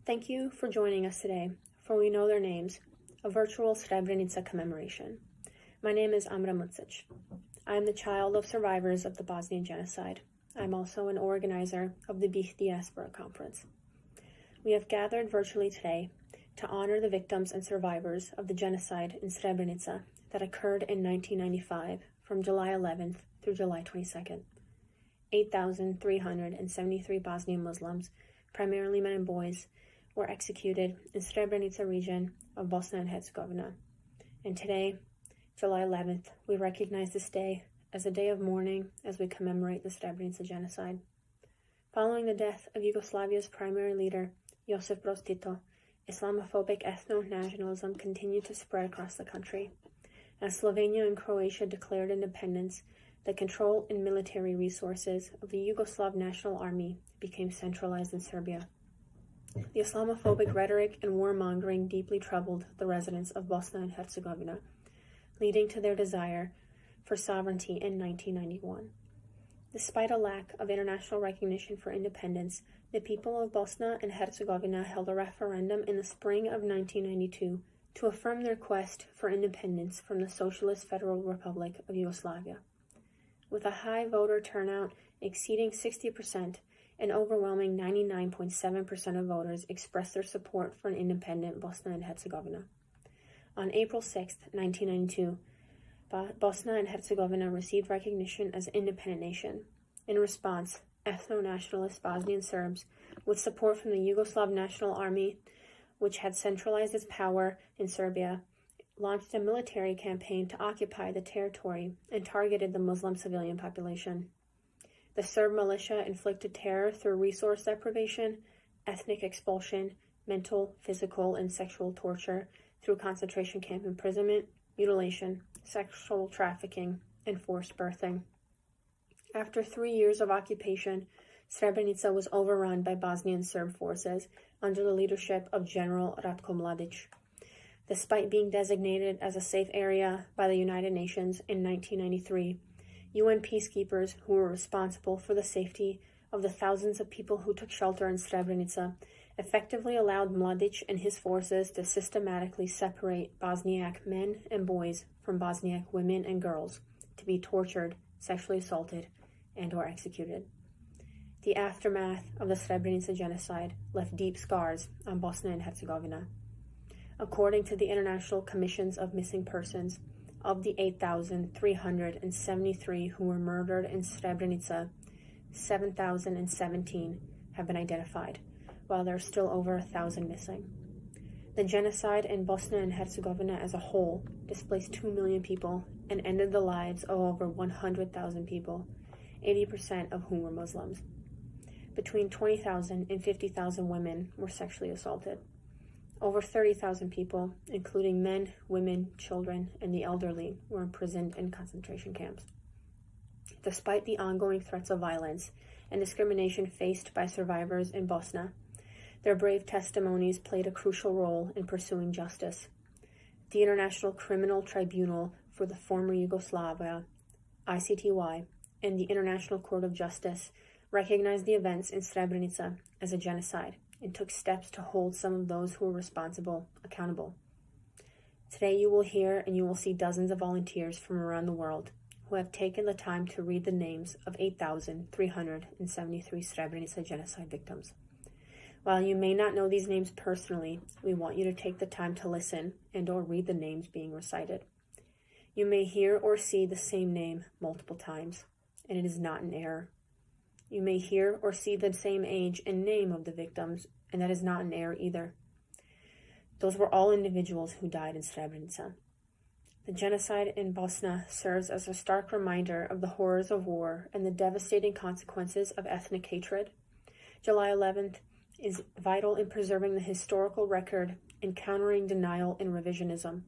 Thank you for joining us today for We Know Their Names, a virtual Srebrenica commemoration. My name is Amra Mucic. I am the child of survivors of the Bosnian Genocide. I am also an organizer of the BiH Diaspora Conference. We have gathered virtually today to honor the victims and survivors of the genocide in Srebrenica that occurred in 1995 from July 11th through July 22nd. 8,373 Bosnian Muslims, primarily men and boys, were executed in Srebrenica region of Bosnia and Herzegovina. And today, July 11th, we recognize this day as a day of mourning as we commemorate the Srebrenica genocide. Following the death of Yugoslavia's primary leader, Josip Broz Tito, Islamophobic ethno-nationalism continued to spread across the country. As Slovenia and Croatia declared independence, the control and military resources of the Yugoslav National Army became centralized in Serbia. The Islamophobic rhetoric and warmongering deeply troubled the residents of Bosnia and Herzegovina, leading to their desire for sovereignty in 1991. Despite a lack of international recognition for independence, the people of Bosnia and Herzegovina held a referendum in the spring of 1992 to affirm their quest for independence from the Socialist Federal Republic of Yugoslavia. With a high voter turnout exceeding 60%, an overwhelming 99.7% of voters expressed their support for an independent Bosnia and Herzegovina. On April 6, 1992, Bosnia and Herzegovina received recognition as an independent nation. In response, ethno-nationalist Bosnian Serbs, with support from the Yugoslav National Army, which had centralized its power in Serbia, launched a military campaign to occupy the territory and targeted the Muslim civilian population. The Serb militia inflicted terror through resource deprivation, ethnic expulsion, mental, physical, and sexual torture through concentration camp imprisonment, mutilation, sexual trafficking, and forced birthing. After 3 years of occupation, Srebrenica was overrun by Bosnian Serb forces under the leadership of General Ratko Mladic. Despite being designated as a safe area by the United Nations in 1993, UN peacekeepers who were responsible for the safety of the thousands of people who took shelter in Srebrenica effectively allowed Mladic and his forces to systematically separate Bosniak men and boys from Bosniak women and girls to be tortured, sexually assaulted, and/or executed. The aftermath of the Srebrenica genocide left deep scars on Bosnia and Herzegovina. According to the International Commissions of Missing Persons, of the 8,373 who were murdered in Srebrenica, 7,017 have been identified, while there are still over 1,000 missing. The genocide in Bosnia and Herzegovina as a whole displaced 2 million people and ended the lives of over 100,000 people, 80% of whom were Muslims. Between 20,000 and 50,000 women were sexually assaulted. Over 30,000 people, including men, women, children, and the elderly, were imprisoned in concentration camps. Despite the ongoing threats of violence and discrimination faced by survivors in Bosnia, their brave testimonies played a crucial role in pursuing justice. The International Criminal Tribunal for the former Yugoslavia, ICTY, and the International Court of Justice recognized the events in Srebrenica as a genocide and took steps to hold some of those who were responsible accountable. Today you will hear and you will see dozens of volunteers from around the world who have taken the time to read the names of 8,373 Srebrenica genocide victims. While you may not know these names personally, we want you to take the time to listen and/or read the names being recited. You may hear or see the same name multiple times, and it is not an error. You may hear or see the same age and name of the victims, and that is not an error either. Those were all individuals who died in Srebrenica. The genocide in Bosnia serves as a stark reminder of the horrors of war and the devastating consequences of ethnic hatred. July 11th is vital in preserving the historical record and countering denial and revisionism.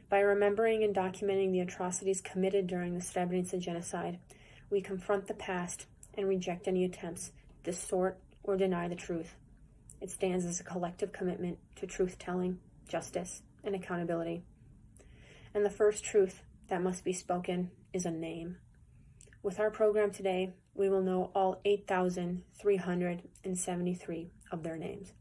By remembering and documenting the atrocities committed during the Srebrenica genocide, we confront the past and reject any attempts to distort or deny the truth. It stands as a collective commitment to truth-telling, justice, and accountability. And the first truth that must be spoken is a name. With our program today, we will know all 8,373 of their names.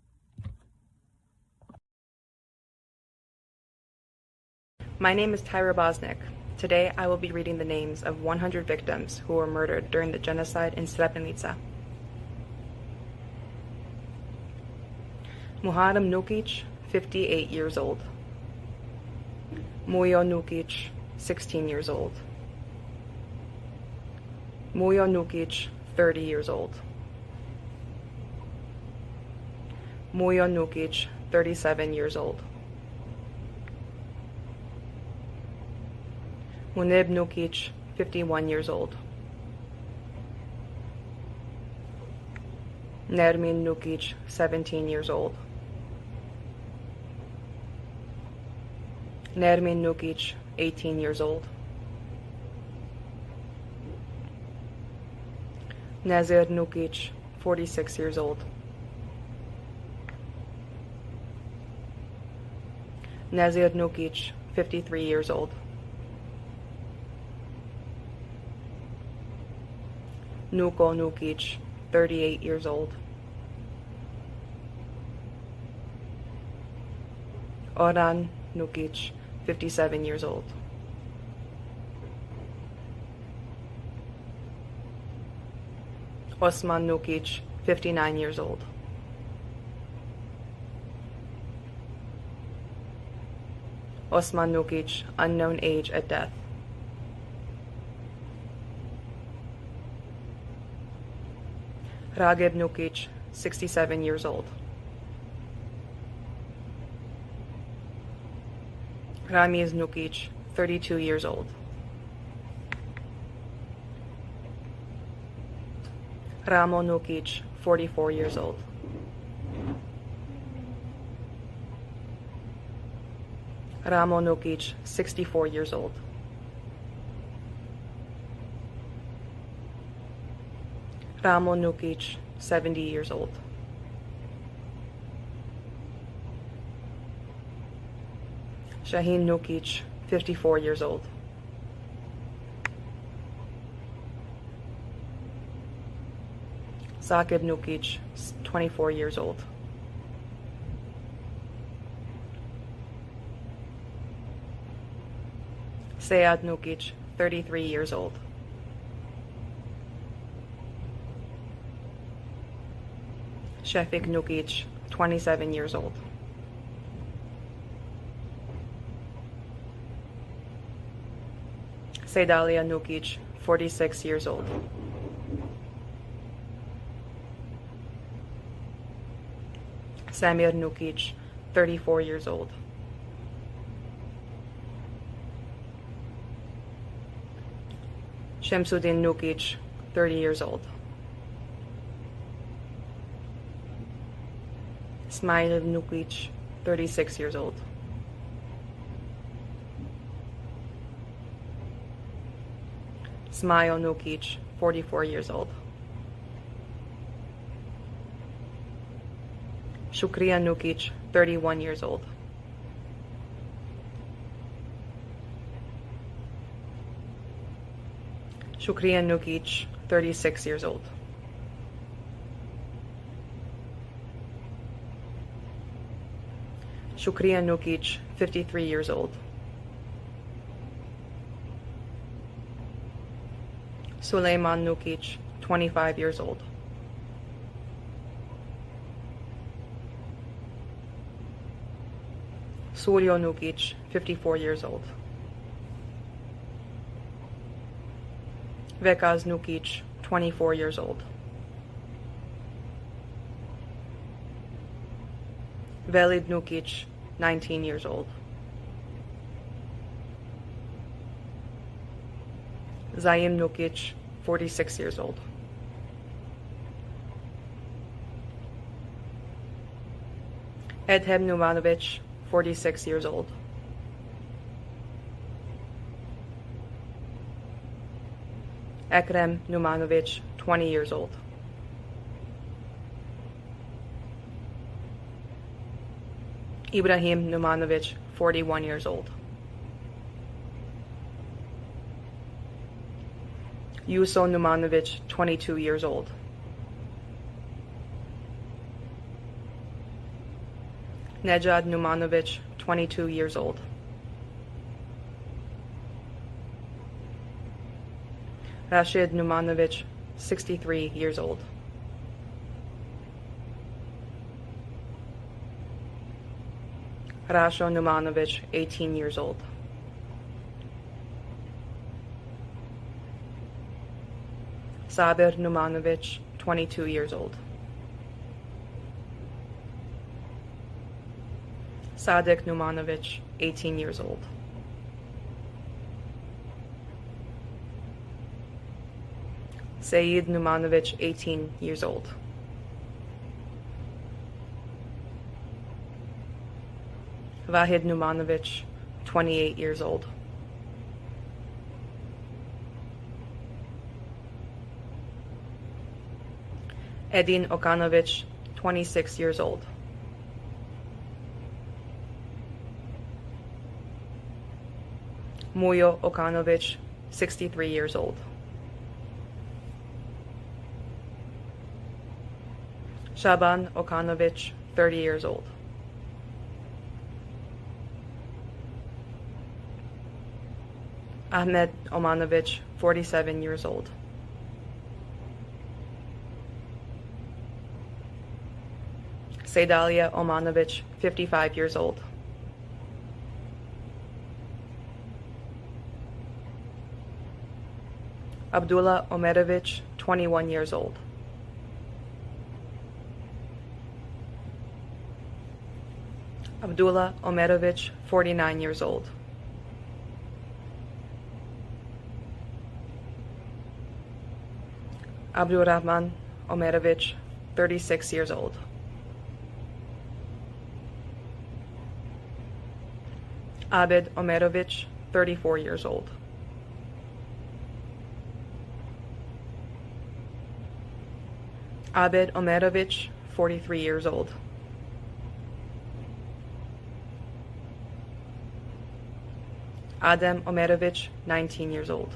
My name is Tyra Bosnick. Today I will be reading the names of 100 victims who were murdered during the genocide in Srebrenica. Muharrem Nukic, 58 years old. Mujo Nukic, 16 years old. Mujo Nukic, 30 years old. Mujo Nukic, 37 years old. Munib Nukic, 51 years old. Nermin Nukic, 17 years old. Nermin Nukic, 18 years old. Nazir Nukic, 46 years old. Nazir Nukic, 53 years old. Nuko Nukic, 38 years old. Orhan Nukic, 57 years old. Osman Nukic, 59 years old. Osman Nukic, unknown age at death. Ragib Nukic, 67 years old. Ramiz Nukic, 32 years old. Ramo Nukic, 44 years old. Ramo Nukic, 64 years old. Ramo Nukic, 70 years old. Shaheen Nukic, 54 years old. Zakib Nukic, 24 years old. Seyad Nukic, 33 years old. Shefik Nukic, 27 years old. Seydalia Nukic, 46 years old. Samir Nukic, 34 years old. Shamsuddin Nukic, 30 years old. Ismail Nukic, 36 years old. Smail Nukic, 44 years old. Shukriya Nukic, 31 years old. Shukriya Nukic, 36 years old. Shukriya Nukic, 53 years old. Suleiman Nukic, 25 years old. Suryo Nukic, 54 years old. Vekaz Nukic, 24 years old. Velid Nukic, 19 years old. Zaim Nukic, 46 years old. Edhem Numanovic, 46 years old. Ekrem Numanovic, 20 years old. Ibrahim Numanovic, 41 years old. Yuso Numanovic, 22 years old. Nejad Numanovic, 22 years old. Rashid Numanovic, 63 years old. Rasho Numanovic, 18 years old. Sabir Numanovic, 22 years old. Sadik Numanovic, 18 years old. Saeed Numanovic, 18 years old. Vahid Numanovic, 28 years old. Edin Okanovic, 26 years old. Mujo Okanovic, 63 years old. Shaban Okanovic, 30 years old. Ahmed Omanovic, 47 years old. Seydalia Omanovic, 55 years old. Abdullah Omerovic, 21 years old. Abdullah Omerovic, 49 years old. Abdul Rahman Omerovic, 36 years old. Abid Omerovic, 34 years old. Abid Omerovic, 43 years old. Adem Omerovic, 19 years old.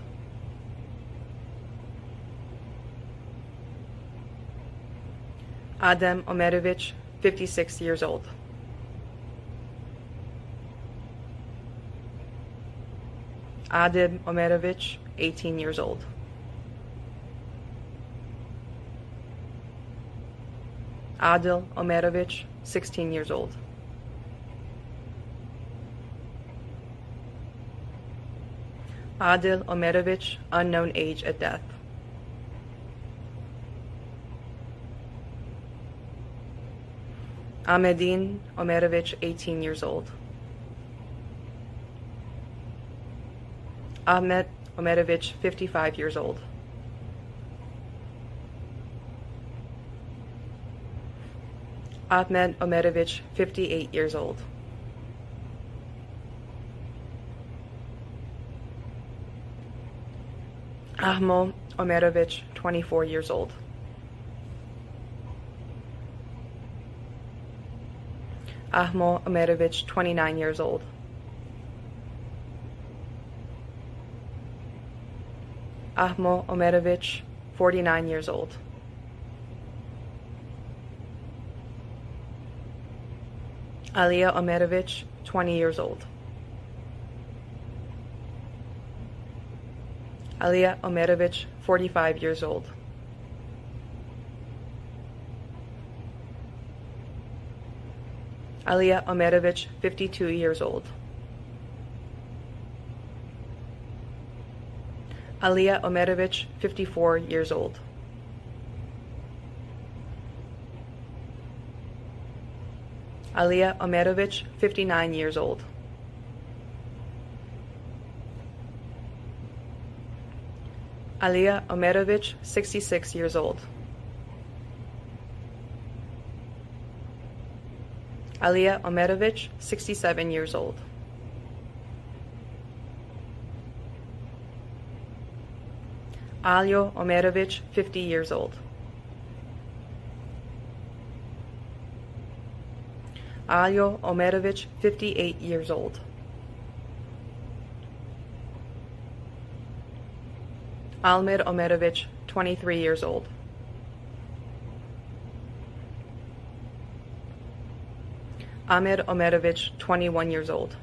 Adem Omerovic, 56 years old. Adem Omerovic, 18 years old. Adil Omerovic, 16 years old. Adil Omerovic, unknown age at death. Ahmedin Omerovic, 18 years old. Ahmed Omerovic, 55 years old. Ahmed Omerovic, 58 years old. Ahmo Omerovic, 24 years old. Ahmo Omerovic, 29 years old. Ahmo Omerovic, 49 years old. Alia Omerovic, 20 years old. Alia Omerovic, 45 years old. Alia Omerovic, 52 years old. Alia Omerovic, 54 years old. Alia Omerovic, 59 years old. Alia Omerovic, 66 years old. Alia Omerovic, 67 years old. Aljo Omerovic, 50 years old. Aljo Omerovic, 58 years old. Almir Omerovic, 23 years old. Amir Omerovic, 21 years old.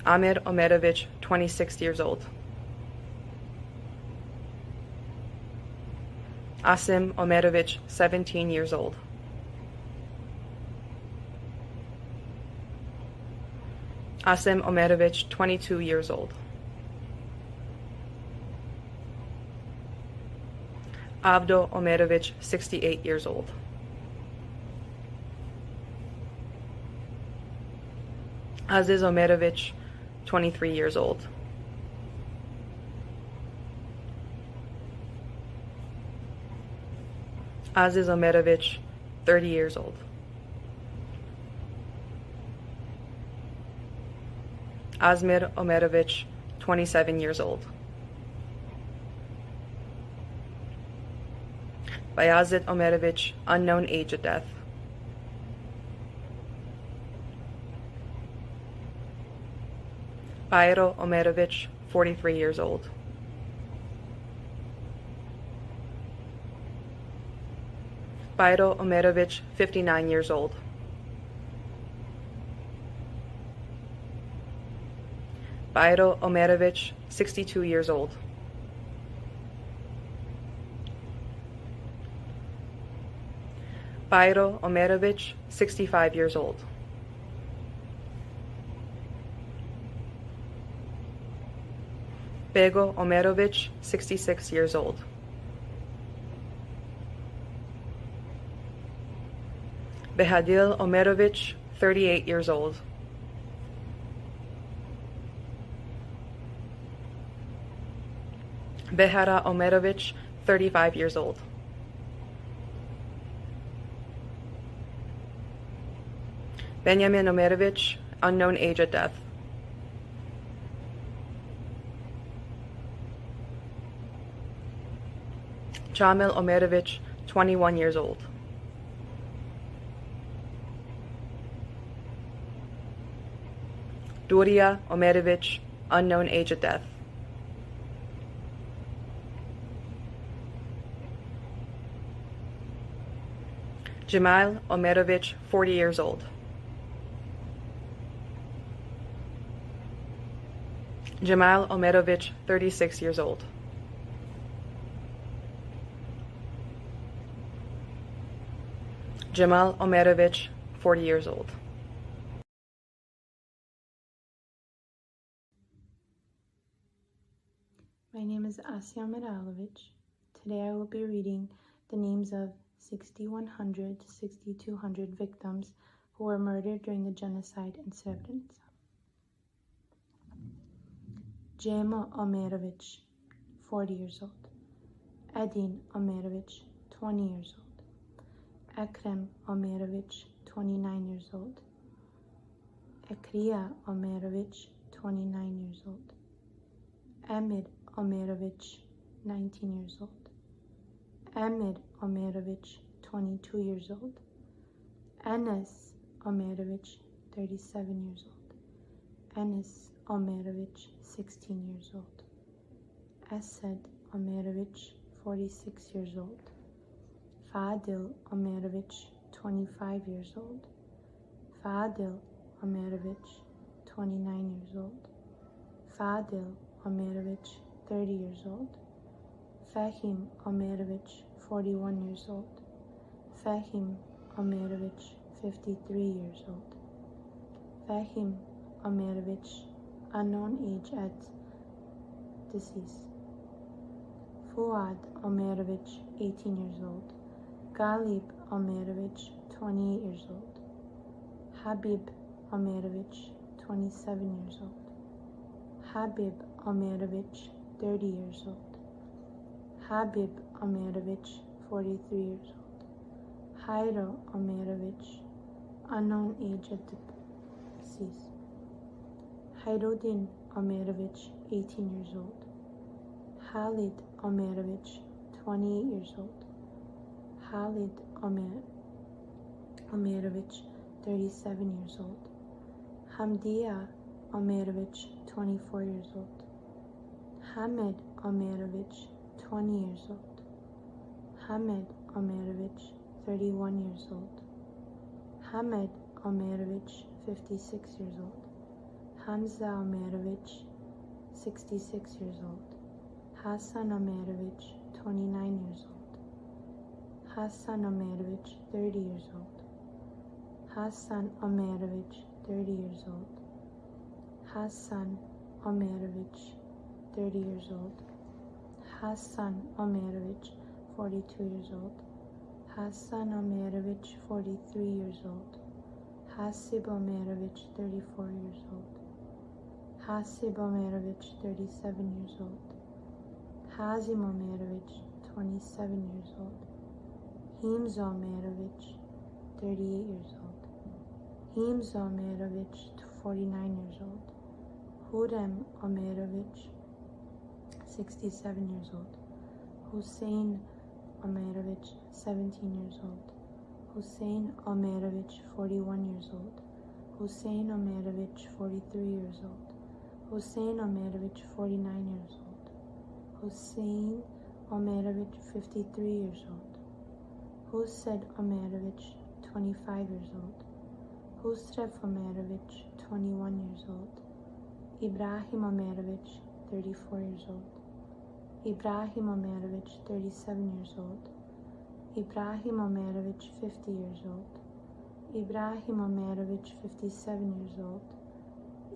Amir Omerovich, 26 years old. Asim Omerovich, 17 years old. Asim Omerovich, 22 years old. Avdo Omerovich, 68 years old. Aziz Omerovich, 23 years old. Aziz Omerovich, 30 years old. Azmir Omerovich, 27 years old. Bayazid Omerovich, unknown age of death. Bayro Omerovich, 43 years old. Bayro Omerovich, 59 years old. Bayro Omerovich, 62 years old. Bayro Omerovich, 65 years old. Bego Omerovich, 66 years old. Behadil Omerovich, 38 years old. Behara Omerovich, 35 years old. Benjamin Omerovich, unknown age of death. Jamil Omerovich, 21 years old. Duria Omerovich, unknown age of death. Jamal Omerovich, 40 years old. Jamal Omerovich, 36 years old. Jamal Omerovich, 40 years old. My name is Asya Miralovich. Today I will be reading the names of 6,100 to 6,200 victims who were murdered during the genocide in Srebrenica. Jema Omerovich, 40 years old. Edin Omerovich, 20 years old. Ekrem Omerovich, 29 years old. Ekria Omerovich, 29 years old. Emir Omerovich, 19 years old. Emir Omerovich, 22 years old. Enes Omerovich, 37 years old. Enes Omerovich, 16 years old. Esed Omerovich, 46 years old. Fadil Omerovich, 25 years old. Fadil Omerovich, 29 years old. Fadil Omerovich, 30 years old. Fahim Omerovich, 41 years old. Fahim Omerovich, 53 years old. Fahim Omerovich, unknown age at deceased. Fuad Omerovich, 18 years old. Galib Omerovich, 28 years old. Habib Omerovich, 27 years old. Habib Omerovich, 30 years old. Habib Omerovich, 43 years old. Hairo Omerovich, unknown age at deceased. Hairuddin Omerovich, 18 years old. Khalid Omerovich, 28 years old. Khalid Omerovich, 37 years old. Hamdia Omerovich, 24 years old. Hamid Omerovich, 20 years old. Hamid Omerovich, 31 years old. Hamid Omerovich, 56 years old. Hamza Omerovic, 66 years old. Hasan Omerovic, 29 years old. Hasan Omerovic, 30 years old. Hasan Omerovic, 30 years old. Hasan Omerovic, 30 years old. Hasan Omerovic, 42 years old. Hasan Omerovic, 43 years old. Hasib Omerovic, 34 years old. Hasib Omerovic, 37 years old. Hazim Omerovic, 27 years old. Himza Omerovic, 38 years old. Himza Omerovic, 49 years old. Hurrem Omerovic, 67 years old. Hussein Omerovic, 17 years old. Hussein Omerovic, 41 years old. Hussein Omerovic, 43 years old. Hussein Omerovic, 49 years old. Hussein Omerovic, 53 years old. Hussein Omerovic, 25 years old. Husrev Omerovic, 21 years old. Ibrahim Omerovic, 34 years old. Ibrahim Omerovic, 37 years old. Ibrahim Omerovic, 50 years old. Ibrahim Omerovic, 57 years old.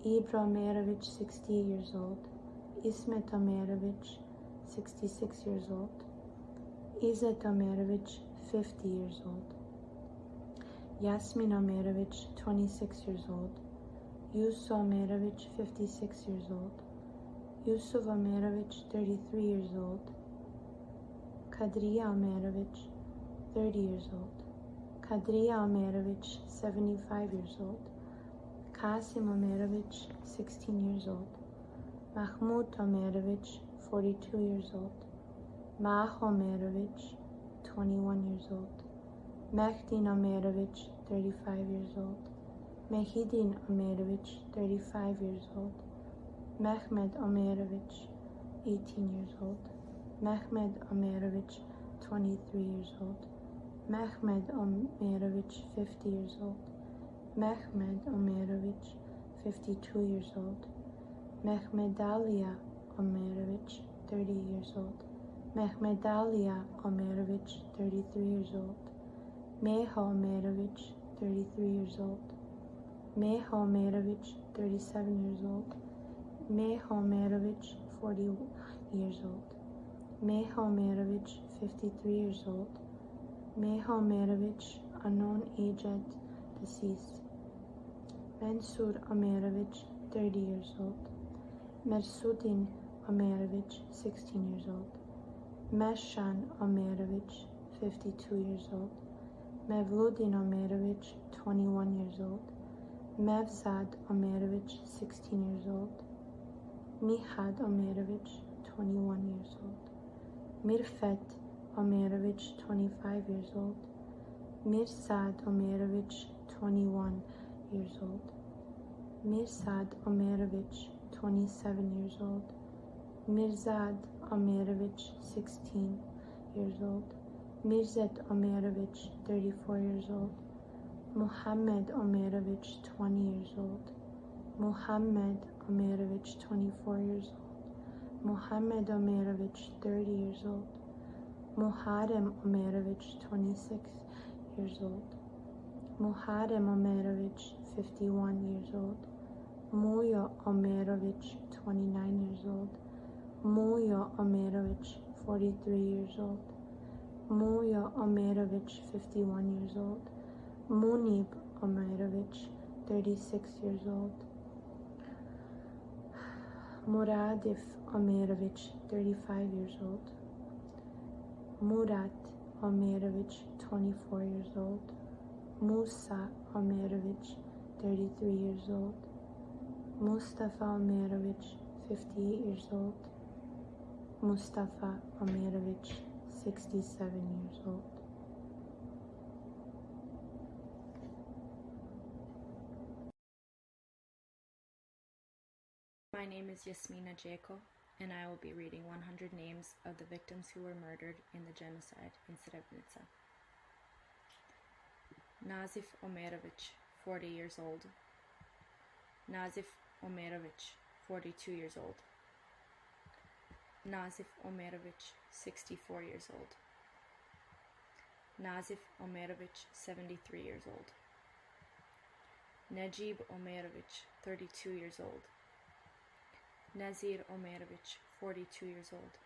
Ibra Omerovic, 68 years old. Ismet Omerovic, 66 years old. Izzet Omerovic, 50 years old. Yasmin Omerovic, 26 years old. Yusuf Omerovic, 56 years old. Yusuf Omerovic, 33 years old. Kadriya Omerovic, 30 years old. Kadriya Omerovic, 75 years old. Qasim Omerovic, 16 years old. Mahmoud Omerovic, 42 years old. Mah Omerovic, 21 years old. Mehdin Omerovic, 35 years old. Mehidin Omerovic, 35 years old. Mehmed Omerovic, 18 years old. Mehmed Omerovic, 23 years old. Mehmed Omerovic, 50 years old. Mehmed Omerovic, 52 years old. Mehmedalia Omerovic, 30 years old. Mehmedalia Omerovic, 33 years old. Meho Omerovic, 33 years old. Meho Omerovic, 37 years old. Meho Omerovic, 40 years old. Meho Omerovic, 53 years old. Meho Omerovic, unknown aged, deceased. Mansur Omerovic, 30 years old. Mersudin Omerovic, 16 years old. Meshan Omerovic, 52 years old. Mevludin Omerovic, 21 years old. Mevzad Omerovic, 16 years old. Mihad Omerovic, 21 years old. Mirfet Omerovic, 25 years old. Mirsad Omerovic, 21 years old. Mirsad Omerovic, 27 years old. Mirzad Omerovic, 16 years old. Mirzet Omerovic, 34 years old. Muhammad Omerovic, 20 years old. Muhammad Omerovic, 24 years old. Muhammad Omerovic, 30 years old. Muharrem Omerovic, 26 years old. Muharrem Omerovic, 51 years old. Muyo Omerovic, 29 years old. Muyo Omerovic, 43 years old. Muyo Omerovic, 51 years old. Munib Omerovic, 36 years old. Muradif Omerovic, 35 years old. Murat Omerovic, 24 years old. Musa Omerovic, 33 years old. Mustafa Omerovic, 58 years old. Mustafa Omerovic, 67 years old. My name is Yasmina Jaco, and I will be reading 100 names of the victims who were murdered in the genocide in Srebrenica. Nazif Omerovic, 40 years old. Nazif Omerović, 42 years old. Nazif Omerović, 64 years old. Nazif Omerović, 73 years old. Najib Omerović, 32 years old. Nazir Omerović, 42 years old.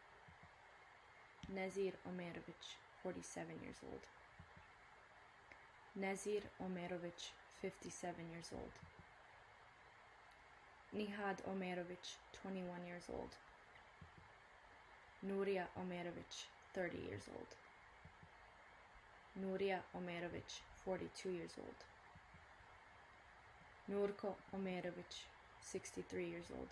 Nazir Omerović, 47 years old. Nazir Omerović, 57 years old. Nihad Omerović, 21 years old. Nuria Omerović, 30 years old. Nuria Omerović, 42 years old. Nurko Omerović, 63 years old.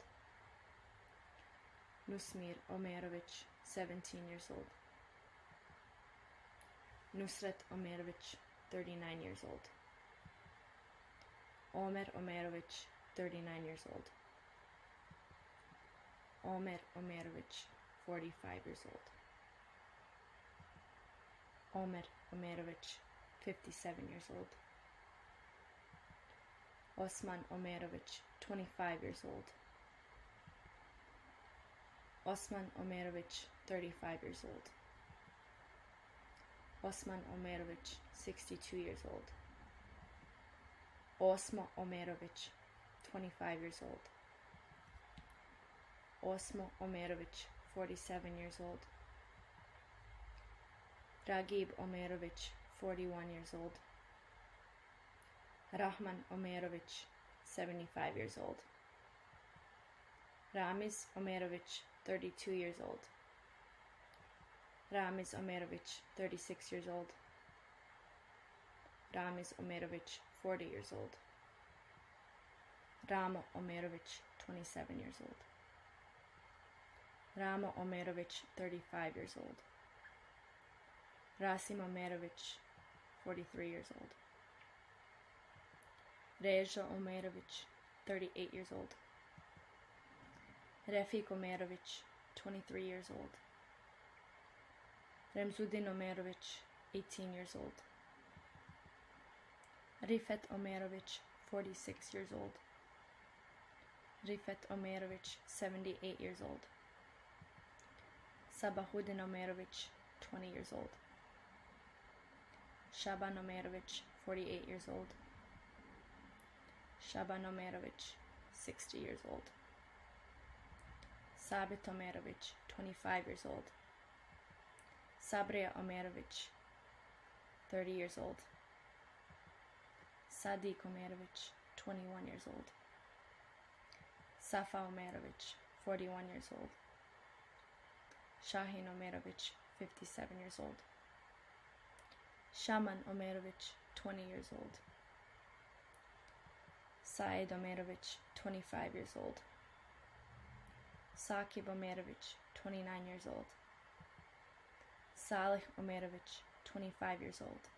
Nusmir Omerović, 17 years old. Nusret Omerović, 39 years old. Omer Omerović, 39 years old. Omer Omerović, 45 years old. Omer Omerović, 57 years old. Osman Omerović, 25 years old. Osman Omerović, 35 years old. Osman Omerović, 62 years old. Osmo Omerović, 25 years old. Osmo Omerović, 47 years old. Ragib Omerović, 41 years old. Rahman Omerović, 75 years old. Ramiz Omerović, 32 years old. Ramiz Omerović, 36 years old. Ramiz Omerović, 40 years old. Ramo Omerović, 27 years old. Ramo Omerović, 35 years old. Rasim Omerović, 43 years old. Rejo Omerović, 38 years old. Refik Omerović, 23 years old. Remzudin Omerović, 18 years old. Rifet Omerović, 46 years old. Rifet Omerović, 78 years old. Sabahuddin Omerović, 20 years old. Shaban Omerović, 48 years old. Shaban Omerović, 60 years old. Sabit Omerović, 25 years old. Sabrija Omerović, 30 years old. Sadiq Omerović, 21 years old. Safa Omerović, 41 years old. Shahin Omerović, 57 years old. Shaman Omerović, 20 years old. Said Omerović, 25 years old. Sakib Omerović, 29 years old. Salih Omerović, 25 years old.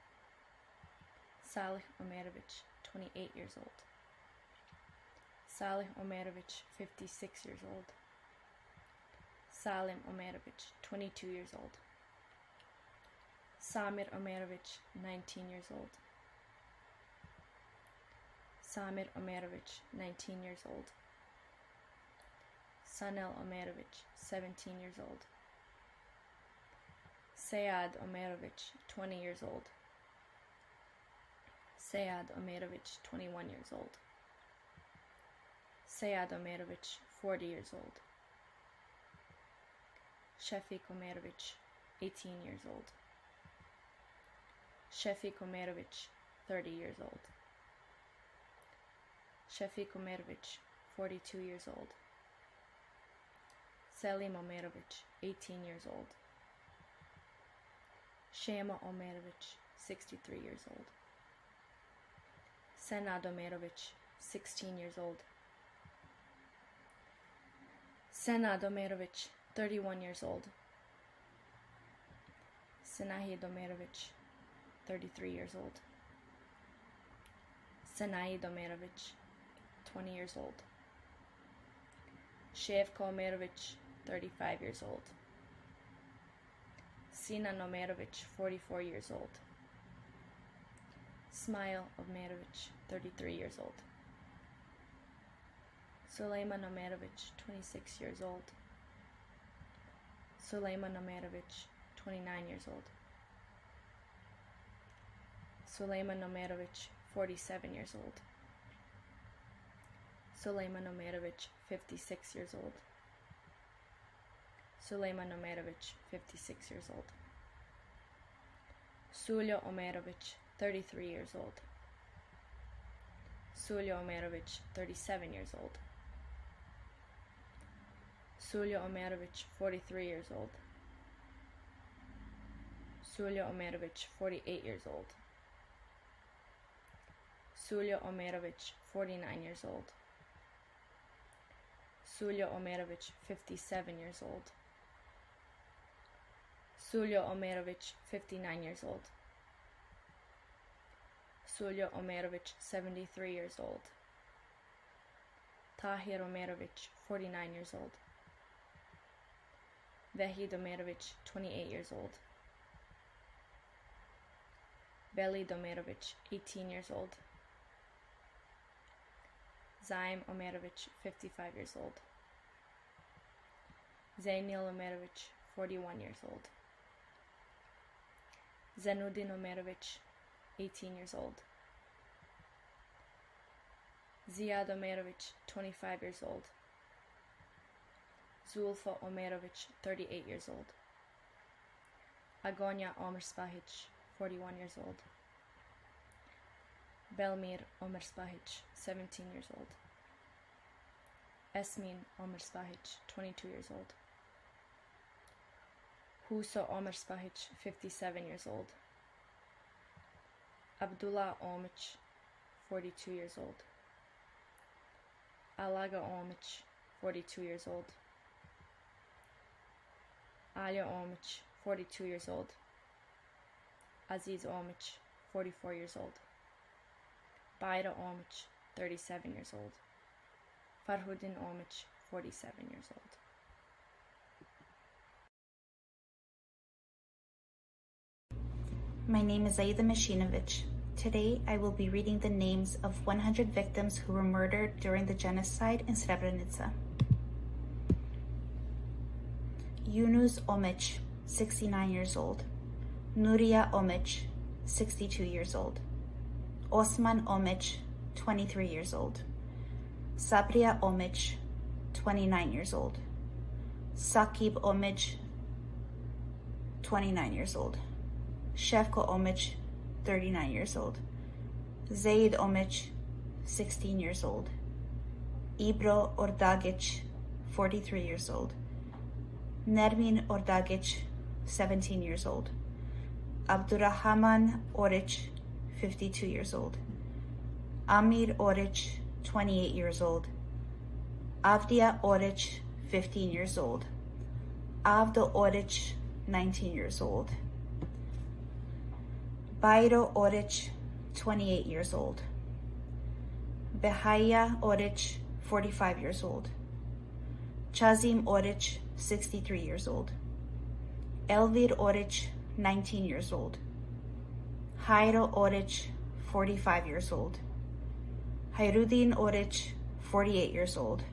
Salih Omerović, 28 years old. Salih Omerović, 56 years old. Salim Omerović, 22 years old. Samir Omerović, 19 years old. Samir Omerović, 19 years old. Sanel Omerović, 17 years old. Seyad Omerović, 20 years old. Seyad Omerović, 21 years old. Seyad Omerović, 40 years old. Shefik Omerović, 18 years old. Shefik Omerović, 30 years old. Shefik Omerović, 42 years old. Selim Omerović, 18 years old. Shema Omerović, 63 years old. Senad Omerović, 16 years old. Senad Omerović, 31 years old. Senahid Omerović, 33 years old. Senaid Omerović, 20 years old. Shevko Omerović, 35 years old. Sinan Omerović, 44 years old. Smail Omerović, 33 years old. Sulejman Omerović, 26 years old. Sulejman Omerović, 29 years old. Sulejman Omerović, 47 years old. Sulejman Omerović, 56 years old. Sulejman Omerović, 56 years old. Suljo Omerović, 33 years old. Suljo Omerović, 37 years old. Suljo Omerović, 43 years old. Suljo Omerović, 48 years old. Suljo Omerović, 49 years old. Suljo Omerović, 57 years old. Suljo Omerović, 59 years old. Suljo Omerović, 73 years old. Tahir Omerović, 49 years old. Vehid Omerović, 28 years old. Velid Omerović, 18 years old. Zaim Omerović, 55 years old. Zeynil Omerović, 41 years old. Zenudin Omerović, 18 years old. Ziad Omerović, 25 years old. Zulfa Omerović, 38 years old. Agonia Omerspahić, 41 years old. Belmir Omerspahić, 17 years old. Esmin Omerspahić, 22 years old. Huso Omerspahić, 57 years old. Abdullah Omić, 42 years old. Alaga Omić, 42 years old. Alja Omić, 42 years old. Aziz Omić, 44 years old. Bayra Omić, 37 years old. Farhudin Omić, 47 years old. My name is Aida Mishinovic. Today I will be reading the names of 100 victims who were murdered during the genocide in Srebrenica. Yunus Omić, 69 years old. Nuria Omić, 62 years old. Osman Omić, 23 years old. Sabrija Omić, 29 years old. Sakib Omić, 29 years old. Shevko Omić, 39 years old. Zaid Omić, 16 years old. Ibro Ordagić, 43 years old. Nermin Ordagić, 17 years old. Abdurrahman Orić, 52 years old. Amir Orić, 28 years old. Avdia Orić, 15 years old. Avdo Orić, 19 years old. Bayro Orić, 28 years old. Behaya Orić, 45 years old. Chazim Orić, 63 years old. Elvir Orić, 19 years old. Hayro Orić, 45 years old. Hayrudin Orić, 48 years old.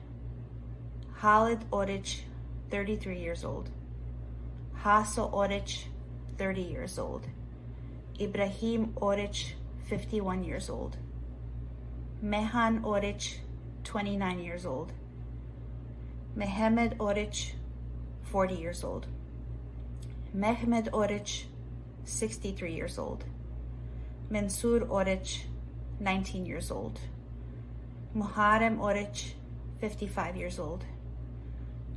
Halid Orić, 33 years old. Haso Orić, 30 years old. Ibrahim Orić, 51 years old. Mehan Orić, 29 years old. Mehmed Orić, 40 years old. Mehmed Orić, 63 years old. Mansur Orić, 19 years old. Muharrem Orić, 55 years old.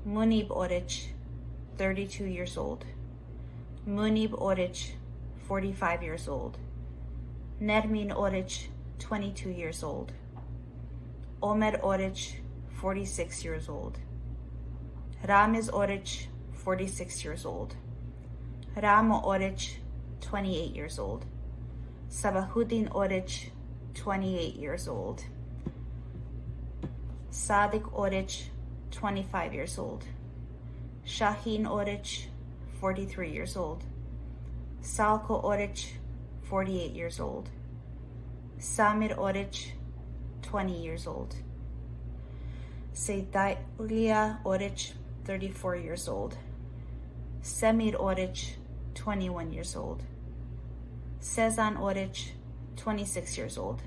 Munib Orić, 32 years old. Munib Orić, 45 years old. Nermin Orić, 22 years old. Omer Orić, 46 years old. Ramiz Orić, 46 years old. Ramo Orić, 28 years old. Sabahuddin Orić, 28 years old. Sadik Orić, 25 years old. Shahin Orić, 43 years old. Salko Orić, 48 years old. Samir Orić, 20 years old. Sejdalia Oric, 34 years old. Semir Oric, 21 years old. Sezan Oric, 26 years old.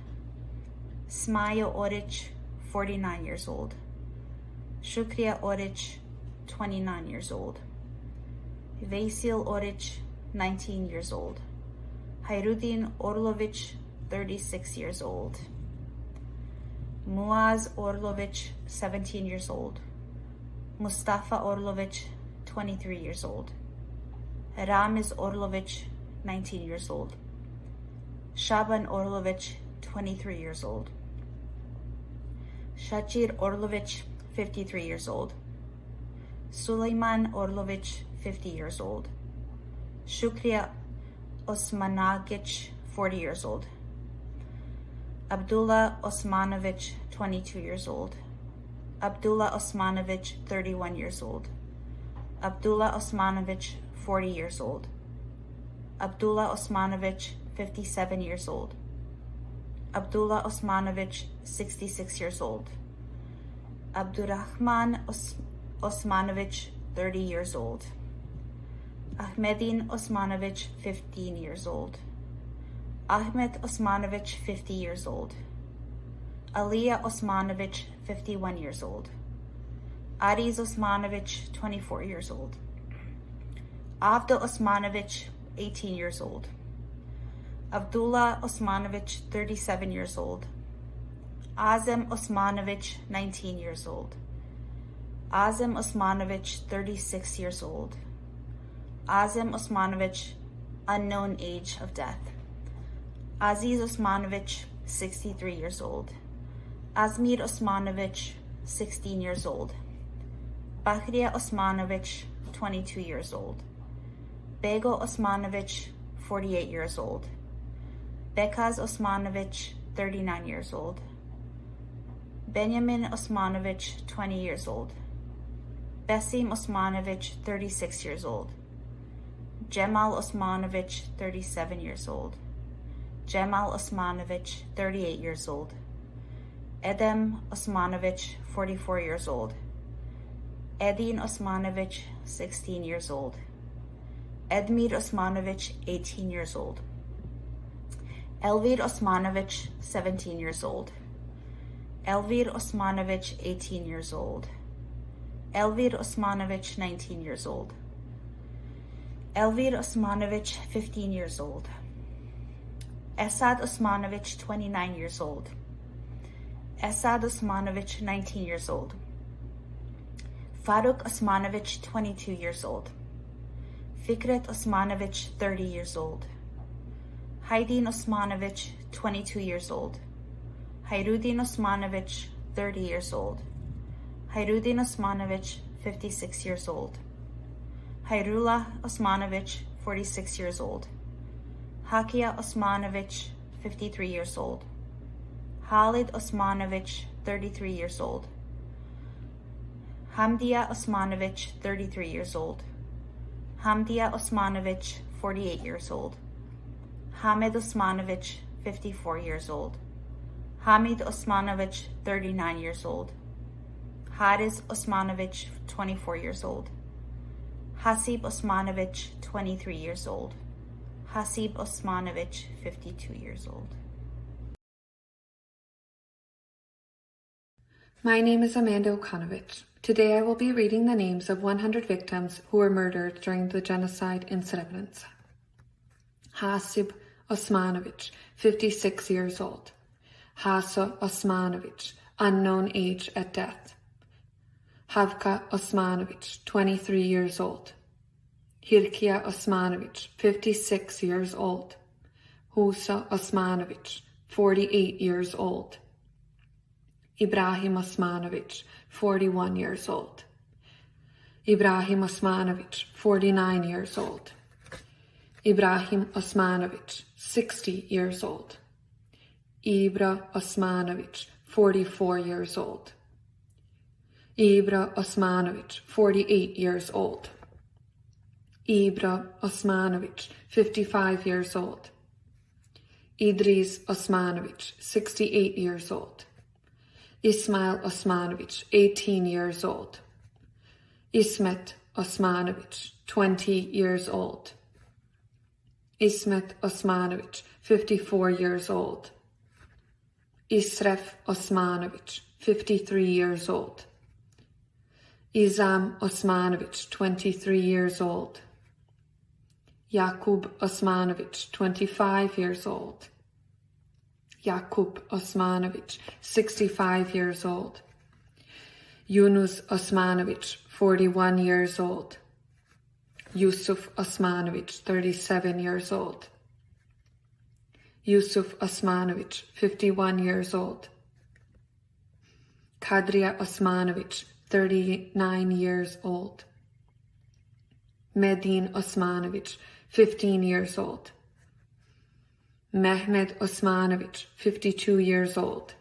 Smaja Oric, 49 years old. Shukria Oric, 29 years old. Vasil Oric, 19 years old. Hayrudin Orlovic, 36 years old. Muaz Orlovic, 17 years old. Mustafa Orlovic, 23 years old. Ramiz Orlovic, 19 years old. Shaban Orlovic, 23 years old. Shachir Orlovic, 53 years old. Suleyman Orlovic, 50 years old. Shukria Osmanagic, 40 years old. Abdullah Osmanovic, 22 years old. Abdullah Osmanovic, 31 years old. Abdullah Osmanovic, 40 years old. Abdullah Osmanovic, 57 years old. Abdullah Osmanovic, 66 years old. Abdurrahman Osmanovic, 30 years old. Ahmedin Osmanovic, 15 years old. Ahmed Osmanovic, 50 years old. Aliya Osmanovic, 51 years old. Ariz Osmanovic, 24 years old. Avda Osmanovic, 18 years old. Abdullah Osmanovic, 37 years old. Azem Osmanovic, 19 years old. Azem Osmanovic, 36 years old. Azem Osmanovic, unknown age of death. Aziz Osmanovic, 63 years old. Azmir Osmanovic, 16 years old. Bahriya Osmanovic, 22 years old. Bego Osmanovic, 48 years old. Bekaz Osmanovic, 39 years old. Benjamin Osmanovic, 20 years old. Besim Osmanovic, 36 years old. Cemal Osmanovic, 37 years old. Cemal Osmanovic, 38 years old. Edem Osmanovic, 44 years old. Edin Osmanovic, 16 years old. Edmir Osmanovic, 18 years old. Elvir Osmanovic, 17 years old. Elvir Osmanovic, 18 years old. Elvir Osmanovic, 19 years old. Elvir Osmanovic, 15 years old. Esad Osmanovic, 29 years old. Esad Osmanovic, 19 years old. Faruk Osmanovic, 22 years old. Fikret Osmanovic, 30 years old. Haydin Osmanovic, 22 years old. Hayrudin Osmanovic, 30 years old. Hayrudin Osmanovic, 56 years old. Hayrullah Osmanovic, 46 years old. Hakia Osmanovic, 53 years old. Khalid Osmanovic, 33 years old. Hamdia Osmanovic, 33 years old. Hamdia Osmanovic, 48 years old. Hamid Osmanovic, 54 years old. Hamid Osmanovic, 39 years old. Haris Osmanovic, 24 years old. Hasib Osmanovic, 23 years old. Hasib Osmanovic, 52 years old. My name is Amanda Okanovich. Today I will be reading the names of 100 victims who were murdered during the genocide in Srebrenica. Hasib Osmanovic, 56 years old. Hasa Osmanovic, unknown age at death. Havka Osmanovic, 23 years old. Hirkia Osmanovic, 56 years old. Husa Osmanovic, 48 years old. Ibrahim Osmanovic, 41 years old. Ibrahim Osmanovic, 49 years old. Ibrahim Osmanovic, 60 years old. Ibra Osmanovic, 44 years old. Ibra Osmanovic, 48 years old. Ibra Osmanovic, 55 years old. Idris Osmanovic, 68 years old. Ismail Osmanovic, 18 years old. Ismet Osmanovic, 20 years old. Ismet Osmanovic, 54 years old. Isref Osmanovic, 53 years old. Izam Osmanovic, 23 years old. Jakub Osmanovic, 25 years old. Jakub Osmanovic, 65 years old. Yunus Osmanovic, 41 years old. Yusuf Osmanovic, 37 years old. Yusuf Osmanovic, 51 years old. Kadria Osmanovic, 39 years old. Medin Osmanovic, 15 years old. Mehmed Osmanovic, 52 years old.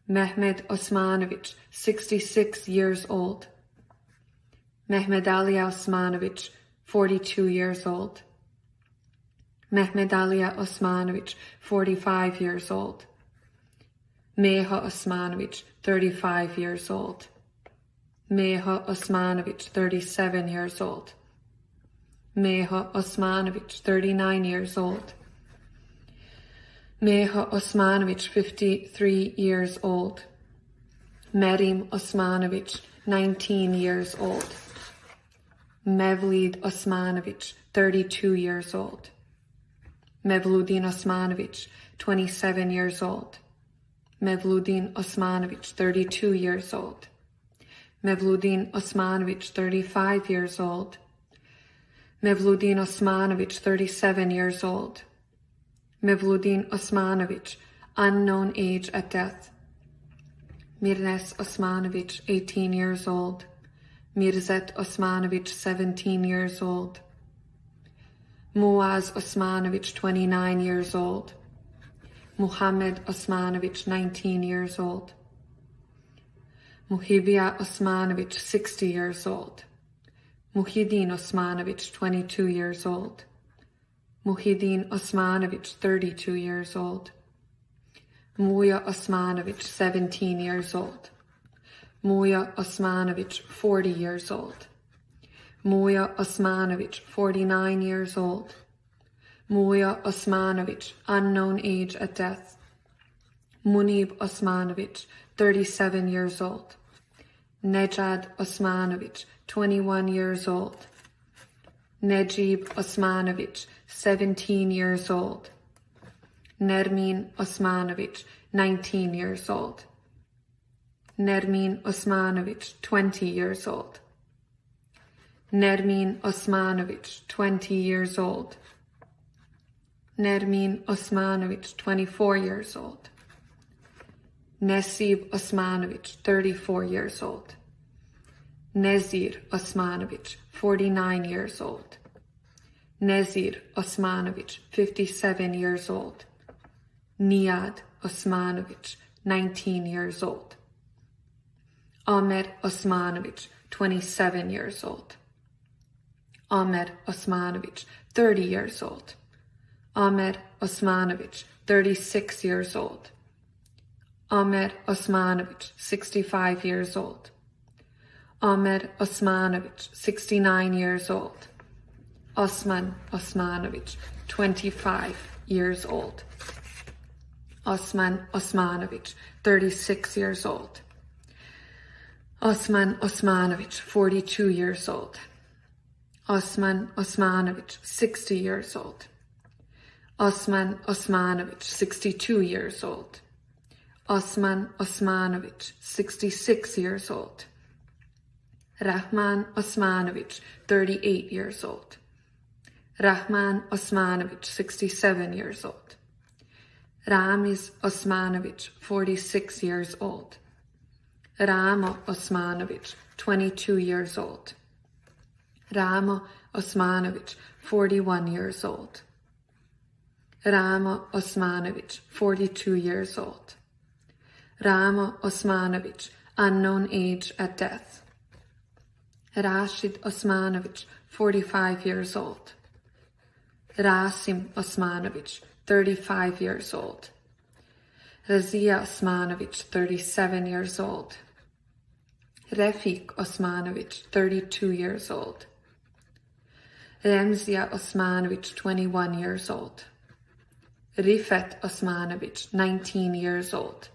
Mehmed Osmanovic, 66 years old. Mehmed Ali Osmanovic, 42 years old. Mehmed Ali Osmanovic, 45 years old. Meha Osmanovic, 35 years old. Meha Osmanovic, 37 years old. Meha Osmanovic, 39 years old. Meha Osmanovic, 53 years old. Merim Osmanovic, 19 years old. Mevlid Osmanovic, 32 years old. Mevludin Osmanovic, 27 years old. Mevludin Osmanovic, 32 years old. Mevludin Osmanovic, 35 years old. Mevludin Osmanovic, 37 years old. Mevludin Osmanovic, unknown age at death. Mirnes Osmanovic, 18 years old. Mirzet Osmanovic, 17 years old. Muaz Osmanovic, 29 years old. Muhammad Osmanovic, 19 years old. Muhibia Osmanovic, 60 years old. Muhyiddin Osmanovic, 22 years old. Muhyiddin Osmanovic, 32 years old. Muya Osmanovic, 17 years old. Muya Osmanovic, 40 years old. Muya Osmanovic, 49 years old. Muya Osmanovic, unknown age at death. Munib Osmanovic, 37 years old. Nejad Osmanovic, 21 years old. Nejib Osmanovic, 17 years old. Nermin Osmanovic, 19 years old. Nermin Osmanovic, 20 years old. Nermin Osmanovic, 20 years old. Nermin Osmanovic, 24 years old. Nesib Osmanovic, 34 years old. Nezir Osmanovic, 49 years old. Nezir Osmanovic, 57 years old. Niad Osmanovic, 19 years old. Ahmed Osmanovic, 27 years old. Ahmed Osmanovic, 30 years old. Ahmed Osmanovic, 36 years old. Ahmed Osmanovic, 65 years old. Ahmed Osmanovic, 69 years old. Osman Osmanovic, 25 years old. Osman Osmanovic, 36 years old. Osman Osmanovic, 42 years old. Osman Osmanovic, 60 years old. Osman Osmanovic, 62 years old. Osman Osmanovic, 66 years old. Rahman Osmanovic, 38 years old. Rahman Osmanovic, 67 years old. Ramiz Osmanovic, 46 years old. Ramo Osmanovic, 22 years old. Ramo Osmanovic, 41 years old. Ramo Osmanovic, 42 years old. Ramo Osmanovic, unknown age at death. Rashid Osmanovic, 45 years old. Rasim Osmanovic, 35 years old. Razia Osmanovic, 37 years old. Refik Osmanovic, 32 years old. Remzia Osmanovic, 21 years old. Rifet Osmanovic, 19 years old.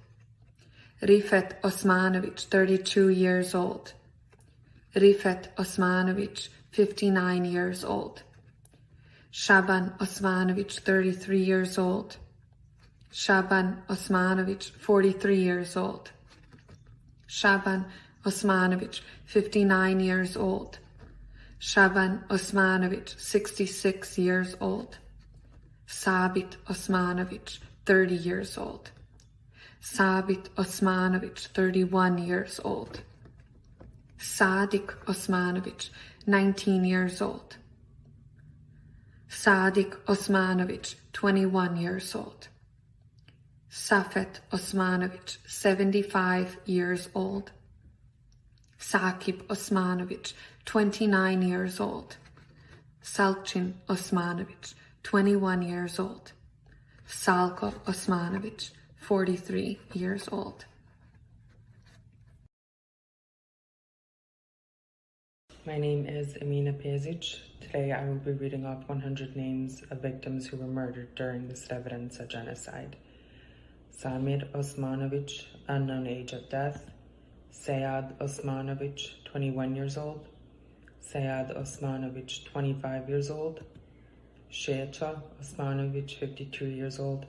Rifet Osmanovic, 32 years old. Rifet Osmanovic, 59 years old. Shaban Osmanovic, 33 years old. Shaban Osmanovic, 43 years old. Shaban Osmanovic, 59 years old. Shaban Osmanovic, 66 years old. Sabit Osmanovic, 30 years old. Sabit Osmanovic, 31 years old. Sadik Osmanovic, 19 years old. Sadik Osmanovic, 21 years old. Safet Osmanovic, 75 years old. Sakib Osmanovic, 29 years old. Salchin Osmanovic, 21 years old. Salko Osmanovic, 43 years old. My name is Amina Pezic. Today I will be reading off 100 names of victims who were murdered during the Srebrenica genocide. Samir Osmanovic, unknown age of death. Seyad Osmanovic, 21 years old. Seyad Osmanovic, 25 years old. Shecha Osmanovic, 52 years old.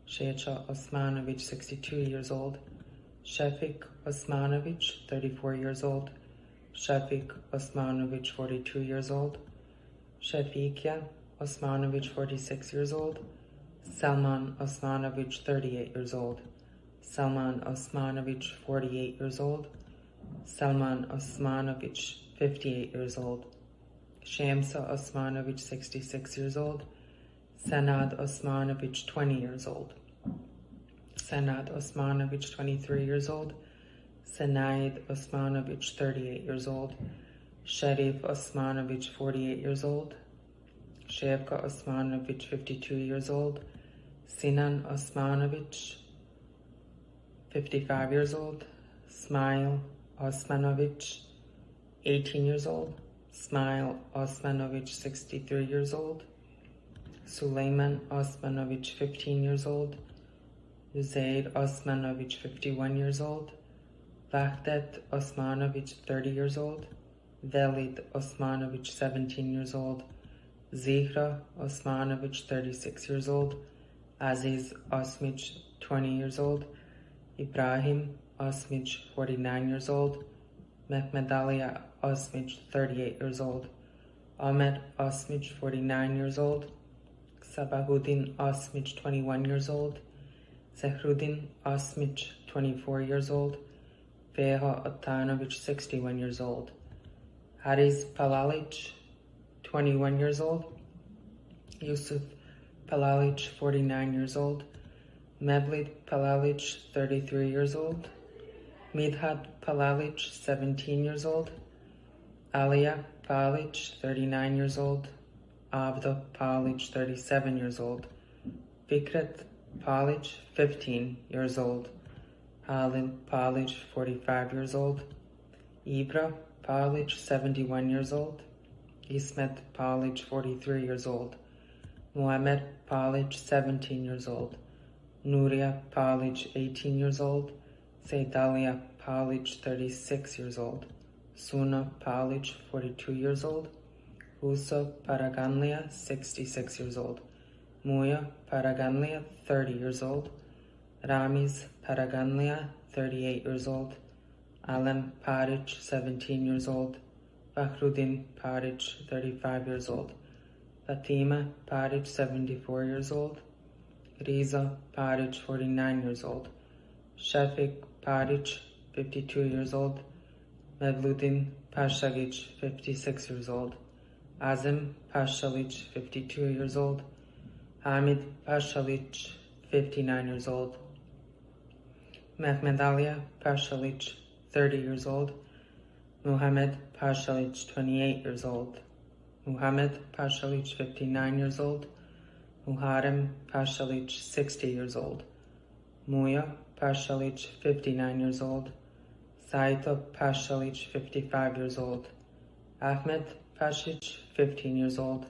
Shecha Osmanovic, 62 years old. Shefik Osmanovic, 34 years old. Shefik Osmanovic, 42 years old. Shefikia Osmanovic, 46 years old. Salman Osmanovic, 38 years old. Salman Osmanovic, 48 years old. Salman Osmanovic, 58 years old. Shamsa Osmanovic, 66 years old. Senad Osmanovic, 20 years old. Senad Osmanovic, 23 years old. Senaid Osmanovic, 38 years old. Sharif Osmanovic, 48 years old. Shevka Osmanovic, 52 years old. Sinan Osmanovic, 55 years old. Smail Osmanovic, 18 years old. Smail Osmanovic, 63 years old. Suleiman Osmanovic, 15 years old. Uzaid Osmanovic, 51 years old. Vahdet Osmanovic, 30 years old. Velid Osmanovic, 17 years old. Zihra Osmanovic, 36 years old. Aziz Osmic, 20 years old. Ibrahim Osmic, 49 years old. Mehmed Alia Osmic, 38 years old. Ahmed Osmic, 49 years old. Sabahuddin Osmic, 21 years old. Zehruddin Osmic, 24 years old. Veha Otanovic, 61 years old. Haris Palalic, 21 years old. Yusuf Palalic, 49 years old. Mevlid Palalic, 33 years old. Midhat Palalic, 17 years old. Alia Palic, 39 years old. Avda Palic, 37 years old. Fikret Palic, 15 years old. Halil Palic, 45 years old. Ibra Palic, 71 years old. Ismet Palic, 43 years old. Muhammad Palic, 17 years old. Nuria Palic, 18 years old. Seydalia Palic, 36 years old. Suna Palic, 42 years old. Husa Paraganlia, 66 years old. Muya Paraganlia, 30 years old. Ramiz Paraganlia, 38 years old. Alem Paric, 17 years old. Fakhruddin Paric, 35 years old. Fatima Paric, 74 years old. Riza Paric, 49 years old. Shafik Paric, 52 years old. Mevludin Pashagic, 56 years old. Azim Pashalic, 52 years old. Hamid Pashalic, 59 years old. Mehmed Alia Pashalic, 30 years old. Muhammad Pashalic, 28 years old. Muhammad Pashalic, 59 years old. Muharrem Pashalic, 60 years old. Muja Pashalic, 59 years old. Saito Pashalic, 55 years old. Ahmed Pashic, 15 years old.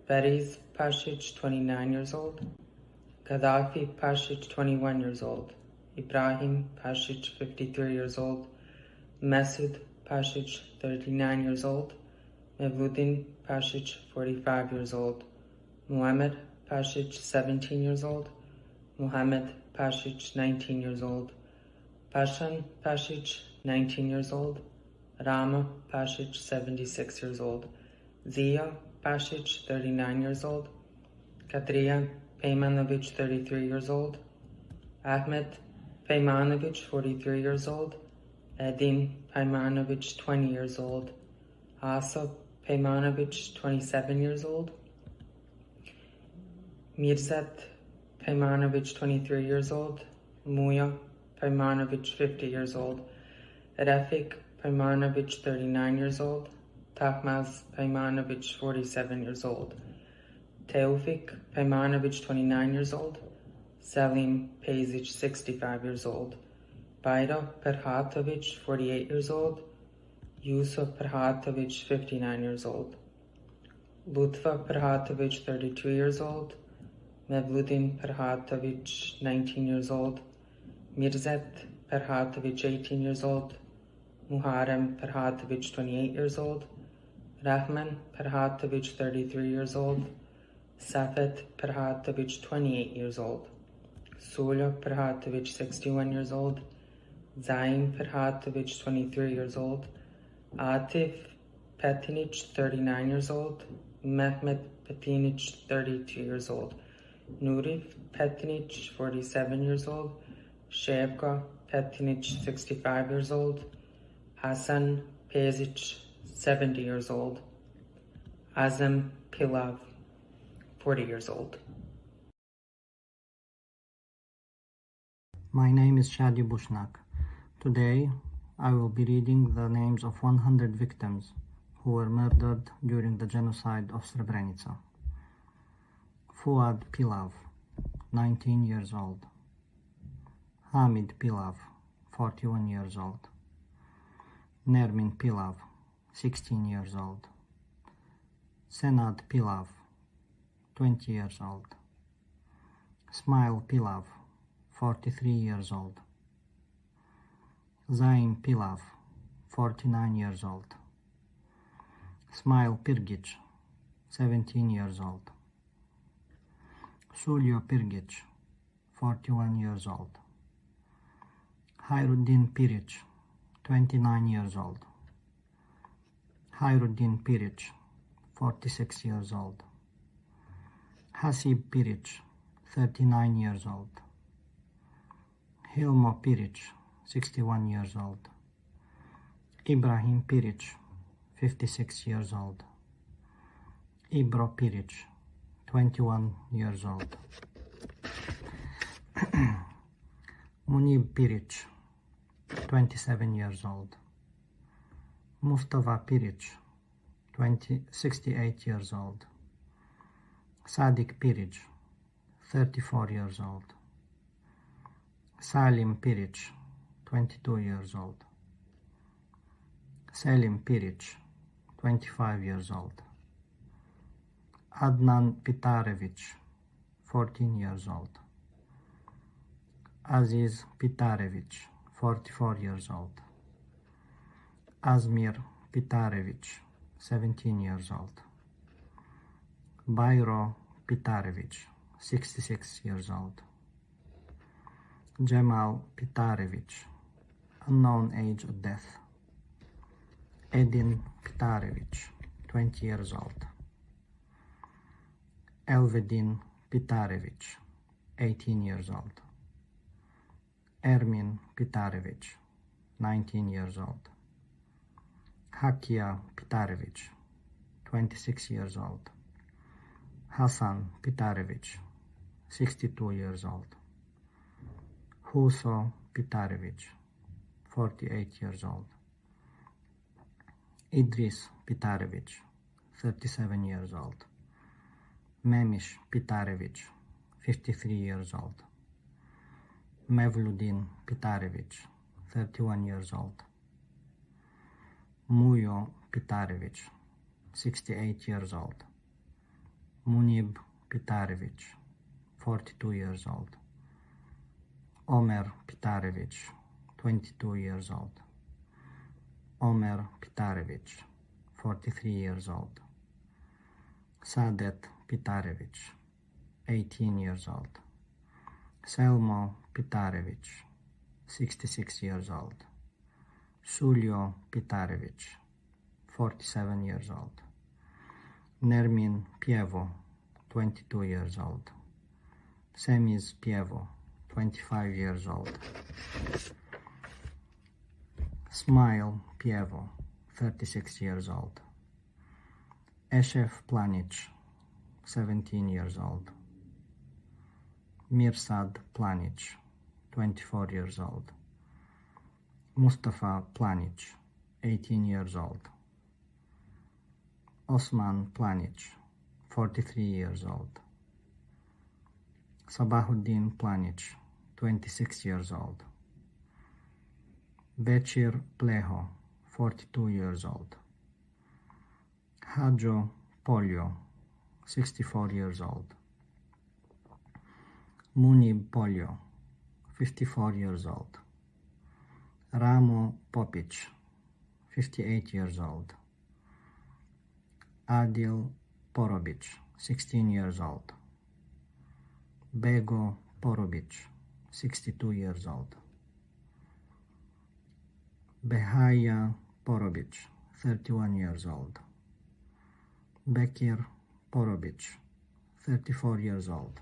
Beriz Pashic, 29 years old. Gaddafi Pashic, 21 years old. Ibrahim Pashic, 53 years old. Masoud Pashic, 39 years old. Mevludin Pashic, 45 years old. Muhammad Pashic, 17 years old. Muhammad Pashic, 19 years old. Pashan Pashic, 19 years old. Rama Pashic, 76 years old. Zia Pashic, 39 years old. Kadriya Peymanovic, 33 years old. Ahmed Peymanovic, 43 years old. Edin Peymanovic, 20 years old. Asa Peymanovic, 27 years old. Mirzat Peymanovic, 23 years old. Muja Peymanovic, 50 years old. Refik Peymanovic, 39 years old. Takmaz Peymanovic, 47 years old. Teofik Peymanovic, 29 years old. Selim Pezic, 65 years old. Bayra Perhatovic, 48 years old. Yusuf Perhatovic, 59 years old. Lutfa Perhatovic, 32 years old. Mevludin Perhatovic, 19 years old. Mirzat Perhatovic, 18 years old. Muharrem Perhatovic, 28 years old. Rahman Perhatovic, 33 years old. Safet Perhatovic, 28 years old. Sulja Perhatovic, 61 years old. Zaim Perhatovic, 23 years old. Atif Petinic, 39 years old. Mehmet Petinic, 32 years old. Nurif Petinic, 47 years old. Shevka Petinic, 65 years old. Hasan Pezic, 70 years old. Azam Pilav, 40 years old. My name is Shadi Bushnak. Today, I will be reading the names of 100 victims who were murdered during the genocide of Srebrenica. Fuad Pilav, 19 years old. Hamid Pilav, 41 years old. Nermin Pilav, 16 years old. Senad Pilav, 20 years old. Smile Pilav, 43 years old. Zaim Pilav, 49 years old. Smile Pirgic, 17 years old. Suljo Pirgic, 41 years old. Hayruddin Piric, 29 years old. Hayruddin Piric, 46 years old. Hasib Piric, 39 years old. Hilmo Piric, 61 years old. Ibrahim Piric, 56 years old. Ibro Piric, 21 years old. Munib Piric, 27 years old. Mustafa Piric, 68 years old. Sadik Piric, 34 years old. Salim Piric, 22 years old. Selim Piric, 25 years old. Adnan Pitarevic, 14 years old. Aziz Pitarevic, 44 years old. Azmir Pitarevic, 17 years old. Bayro Pitarevic, 66 years old. Cemal Pitarevic, unknown age of death. Edin Pitarevic, 20 years old. Elvedin Pitarevic, 18 years old. Ermin Pitarevic, 19 years old. Hakia Pitarevic, 26 years old. Hasan Pitarevic, 62 years old. Huso Pitarevic, 48 years old. Idris Pitarevic, 37 years old. Memish Pitarevic, 53 years old. Mevludin Pitarević, 31 years old. Mujo Pitarević, 68 years old. Munib Pitarević, 42 years old. Omer Pitarević, 22 years old. Omer Pitarević, 43 years old. Sadet Pitarević, 18 years old. Selmo Pitarević, 66 years old. Suljo Pitarević, 47 years old. Nermin Pjevo, 22 years old. Semiz Pjevo, 25 years old. Smile Pjevo, 36 years old. Eshef Planić, 17 years old. Mirsad Planić, 24 years old. Mustafa Planić, 18 years old. Osman Planić, 43 years old. Sabahuddin Planić, 26 years old. Bećir Pleho, 42 years old. Hadjo Poljo, 64 years old. Munib Poljo, 54 years old. Ramo Popić, 58 years old. Adil Porobić, 16 years old. Bego Porobić, 62 years old. Behaja Porobić, 31 years old. Bekir Porobić, 34 years old.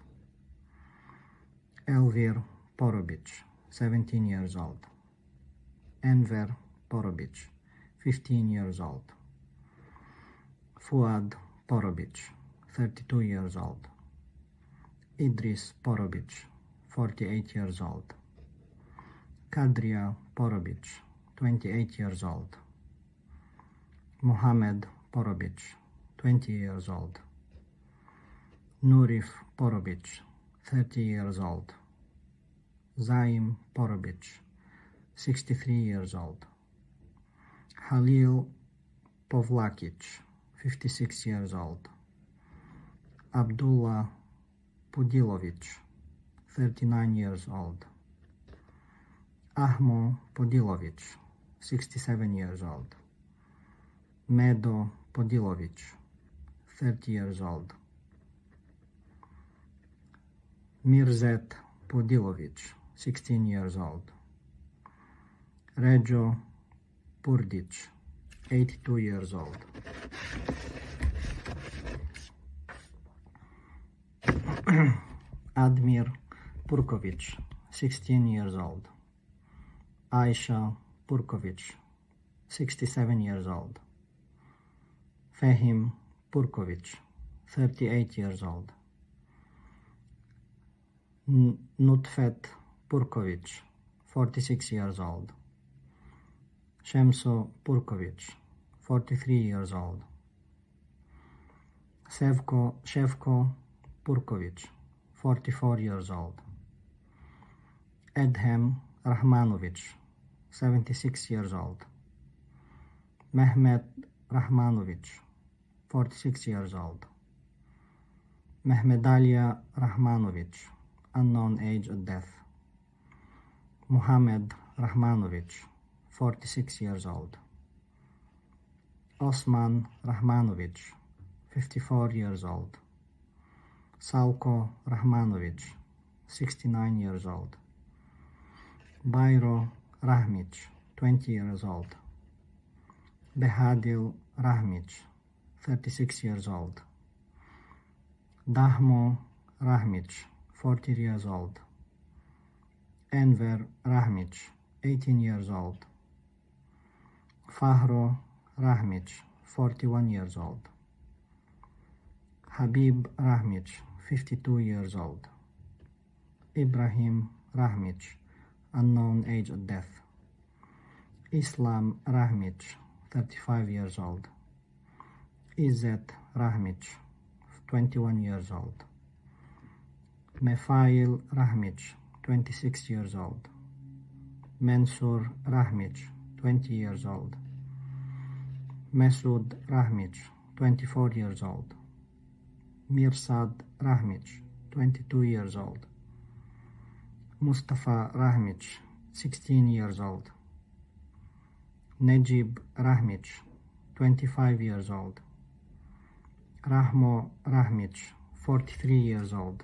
Elvir Porobić, 17 years old. Enver Porobić, 15 years old. Fuad Porobić, 32 years old. Idris Porobić, 48 years old. Kadrija Porobić, 28 years old. Mohamed Porobić, 20 years old. Nurif Porobić, 30 years old. Zaim Porobić, 63 years old. Halil Povlakić, 56 years old. Abdullah Pudilović, 39 years old. Ahmo Podilović, 67 years old. Medo Podilović, 30 years old. Mirzet Podilović, 16 years old. Ređo Purdić, 82 years old. Admir Purković, 16 years old. Aisha Purković, 67 years old. Fehim Purković, 38 years old. Nutfet Purković, 46 years old. Šemso Purković, 43 years old. Ševko Purković, 44 years old. Edhem Rahmanović, 76 years old. Mehmet Rahmanović, 46 years old. Mehmedalija Rahmanović, unknown age of death. Muhammad Rahmanović, 46 years old. Osman Rahmanović, 54 years old. Salko Rahmanović, 69 years old. Bajro Rahmić, 20 years old. Behadil Rahmić, 36 years old. Dahmo Rahmić, 40 years old. Enver Rahmić, 18 years old. Fahro Rahmić, 41 years old. Habib Rahmić, 52 years old. Ibrahim Rahmić, unknown age of death. Islam Rahmić, 35 years old. Izzet Rahmić, 21 years old. Mefail Rahmić, 26 years old. Mensur Rahmic, 20 years old. Mesud Rahmic, 24 years old. Mirsad Rahmic, 22 years old. Mustafa Rahmic, 16 years old. Najib Rahmic, 25 years old. Rahmo Rahmic, 43 years old.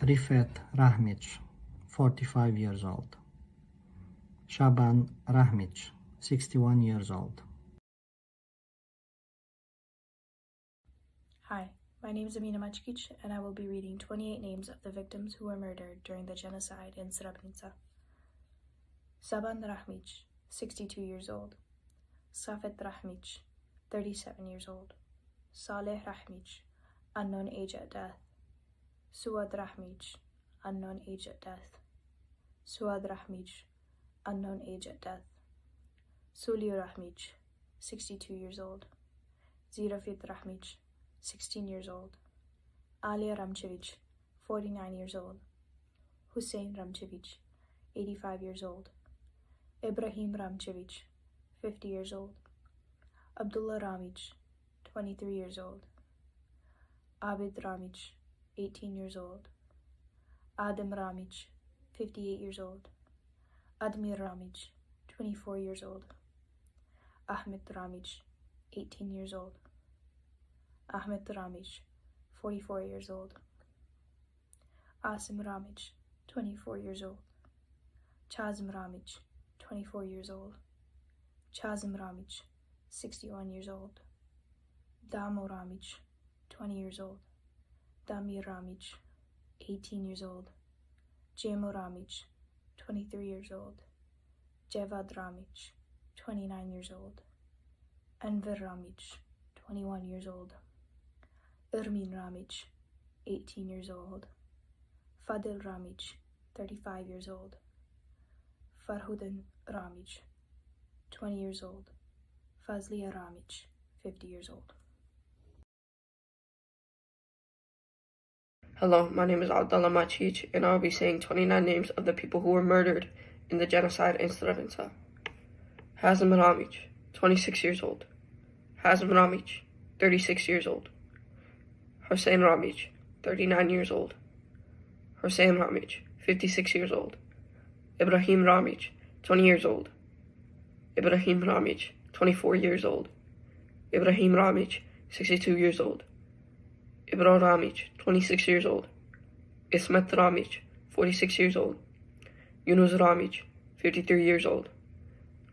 Rifat Rahmic, 45 years old. Shaban Rahmic, 61 years old. Hi, my name is Amina Machkic, and I will be reading 28 names of the victims who were murdered during the genocide in Srebrenica. Saban Rahmic, 62 years old. Safet Rahmic, 37 years old. Saleh Rahmic, unknown age at death. Suad Rahmic, unknown age at death. Suad Rahmic, unknown age at death. Suli Rahmic, 62 years old. Zirafit Rahmic, 16 years old. Ali Ramchevich, 49 years old. Hussein Ramchevich, 85 years old. Ibrahim Ramchevich, 50 years old. Abdullah Ramic, 23 years old. Abid Ramic, 18 years old. Adam Ramic, 58 years old. Admir Ramic, 24 years old. Ahmed Ramic, 18 years old. Ahmed Ramic, 44 years old. Asim Ramic, 24 years old. Chazim Ramic, 24 years old. Chazim Ramic, 61 years old. Damo Ramic, 20 years old. Damir Ramic, 18 years old. Jemo Ramic, 23 years old. Jevad Ramic, 29 years old. Enver Ramic, 21 years old. Ermin Ramic, 18 years old. Fadil Ramic, 35 years old. Farhudin Ramic, 20 years old. Fazlia Ramic, 50 years old. Hello, my name is Abdullah Machich, and I'll be saying 29 names of the people who were murdered in the genocide in Srebrenica. Hazim Ramic, 26 years old. Hazim Ramic, 36 years old. Hussein Ramic, 39 years old. Hussein Ramic, 56 years old. Ibrahim Ramic, 20 years old. Ibrahim Ramic, 24 years old. Ibrahim Ramic, 62 years old. Ibro Ramic, 26 years old. Ismet Ramic, 46 years old. Yunus Ramic, 53 years old.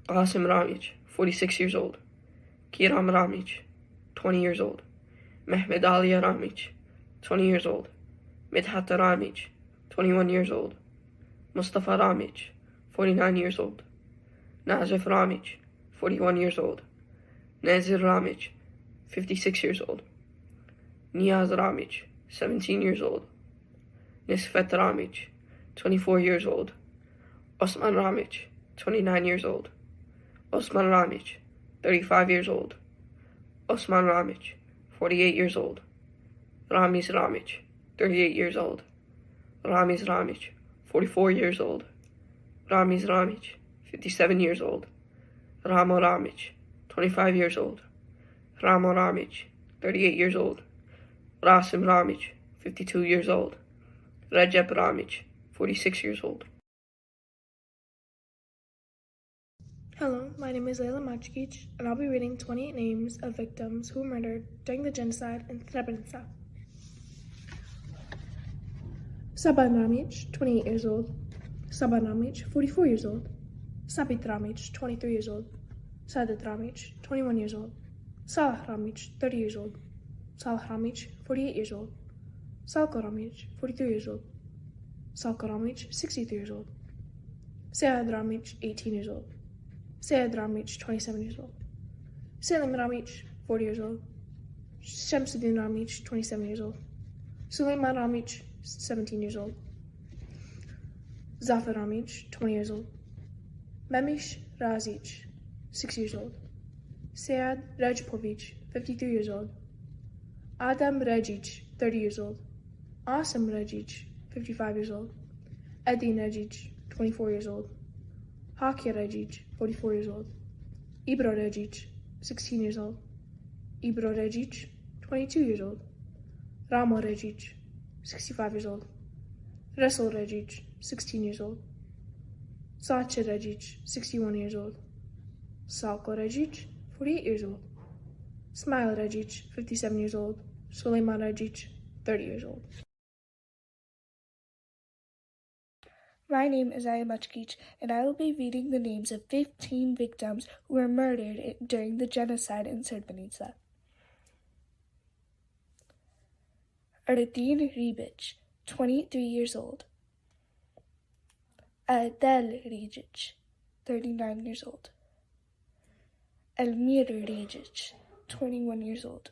Qasim Ramic, 46 years old. Kiram Ramic, 20 years old. Mehmed Ali Ramic, 20 years old. Midhat Ramic, 21 years old. Mustafa Ramic, 49 years old. Nazif Ramic, 41 years old. Nazir Ramic, 56 years old. Niaz Ramic, 17 years old. Nisfet Ramic, 24 years old. Osman Ramic, 29 years old. Osman Ramic, 35 years old. Osman Ramic, 48 years old. Ramiz Ramic, 38 years old. Ramiz Ramic, 44 years old. Ramiz Ramic, 57 years old. Ramo Ramic, 25 years old. Ramo Ramic, 38 years old. Rasim Ramic, 52 years old. Recep Ramic, 46 years old. Hello, my name is Layla Machkic, and I'll be reading 28 names of victims who were murdered during the genocide in Srebrenica. Saban Ramic, 28 years old. Saban Ramic, 44 years old. Sabit Ramic, 23 years old. Sadat Ramic, 21 years old. Salah Ramic, 30 years old. Salah Ramic, 48 years old. Salko Ramic, 43 years old. Salko Ramic, 63 years old. Sead Ramic, 18 years old. Sead Ramic, 27 years old. Selim Ramic, 40 years old. Shamsuddin Ramic, 27 years old. Suleiman Ramic, 17 years old. Zafar Ramic, 20 years old. Memish Razic, 6 years old. Sead Rajpovic, 53 years old. Adam Regic, 30 years old. Asim Regic, 55 years old. Edin Regic, 24 years old. Hakia Regic, 44 years old. Ibro Regic, 16 years old. Ibro Regic, 22 years old. Ramo Regic, 65 years old. Resel Regic, 16 years old. Sacha Regic, 61 years old. Salko Regic, 48 years old. Smile Regic, 57 years old. Suleiman Regic, 30 years old. My name is Aya Machkic, and I will be reading the names of 15 victims who were murdered during the genocide in Srebrenica. Erdin Ribic, 23 years old. Adel Rigic, 39 years old. Elmir Rigic, 21 years old.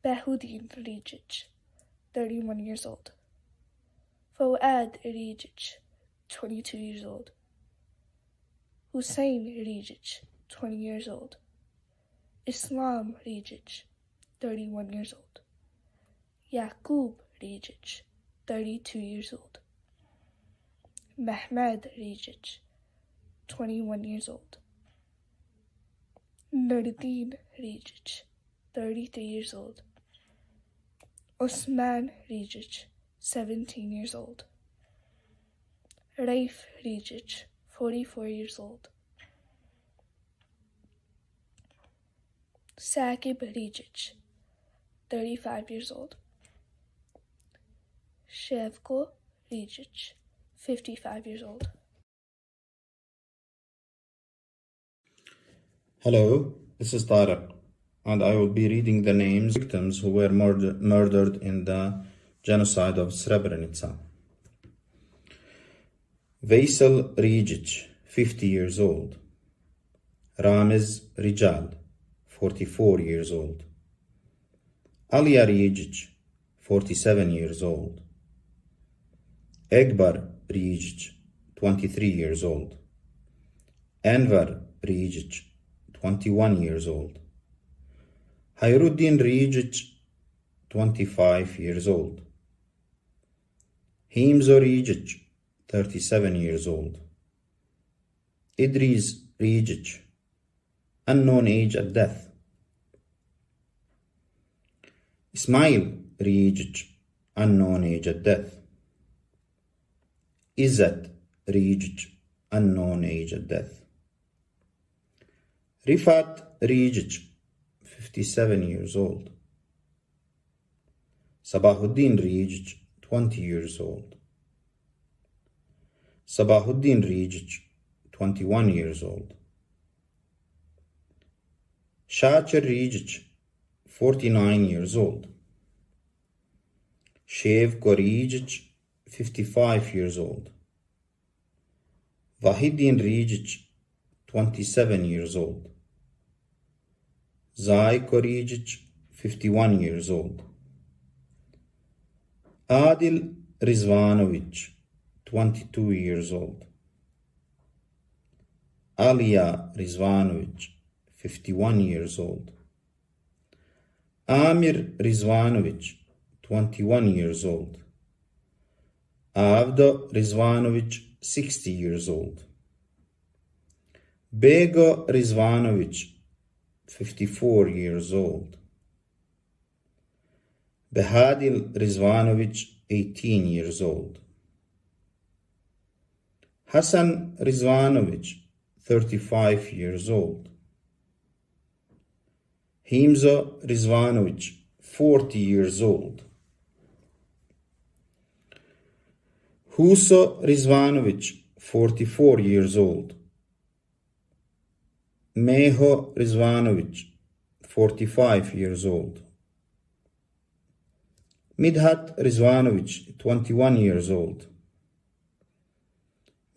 Behudin Rigic, 31 years old. Fouad Rigic, 22 years old. Hussein Rigic, 20 years old. Islam Rigic, 31 years old. Yaqub Rigic, 32 years old. Mehmed Rigic, 21 years old. Nurdin Rigic, 33 years old. Osman Rigic, 17 years old. Raif Rigic, 44 years old. Sakib Rigic, 35 years old. Shevko Rigic, 55 years old. Hello, this is Tariq, and I will be reading the names of victims who were murdered in the genocide of Srebrenica. Veysel Rigic, 50 years old. Ramiz Rijal, 44 years old. Alia Rigic, 47 years old. Egbar Rigic, 23 years old. Enver Rigic, 21 years old. Hayruddin Rigic, 25 years old. Himzo Rigic, 37 years old. Idris Rigic, unknown age at death. Ismail Rigic, unknown age at death. Izzat Rigic, unknown age at death. Rifat Rigic, 57 years old. Sabahuddin Rigic, 20 years old. Sabahuddin Rigic, 21 years old. Shachar Rigic, 49 years old. Shevko Rigic, 55 years old. Vahidin Rigic, 27 years old. Zayko Rigic, 51 years old. Adil Rizvanovic, 22 years old. Alia Rizvanovic, 51 years old. Amir Rizvanovic, 21 years old. Avdo Rizvanovic, 60 years old. Bego Rizvanovic, 54 years old. Behadil Rizvanovic, 18 years old. Hassan Rizvanovic, 35 years old. Himzo Rizvanovic, 40 years old. Huso Rizvanovic, 44 years old. Meho Rizvanovic, 45 years old. Midhat Rizvanovic, 21 years old.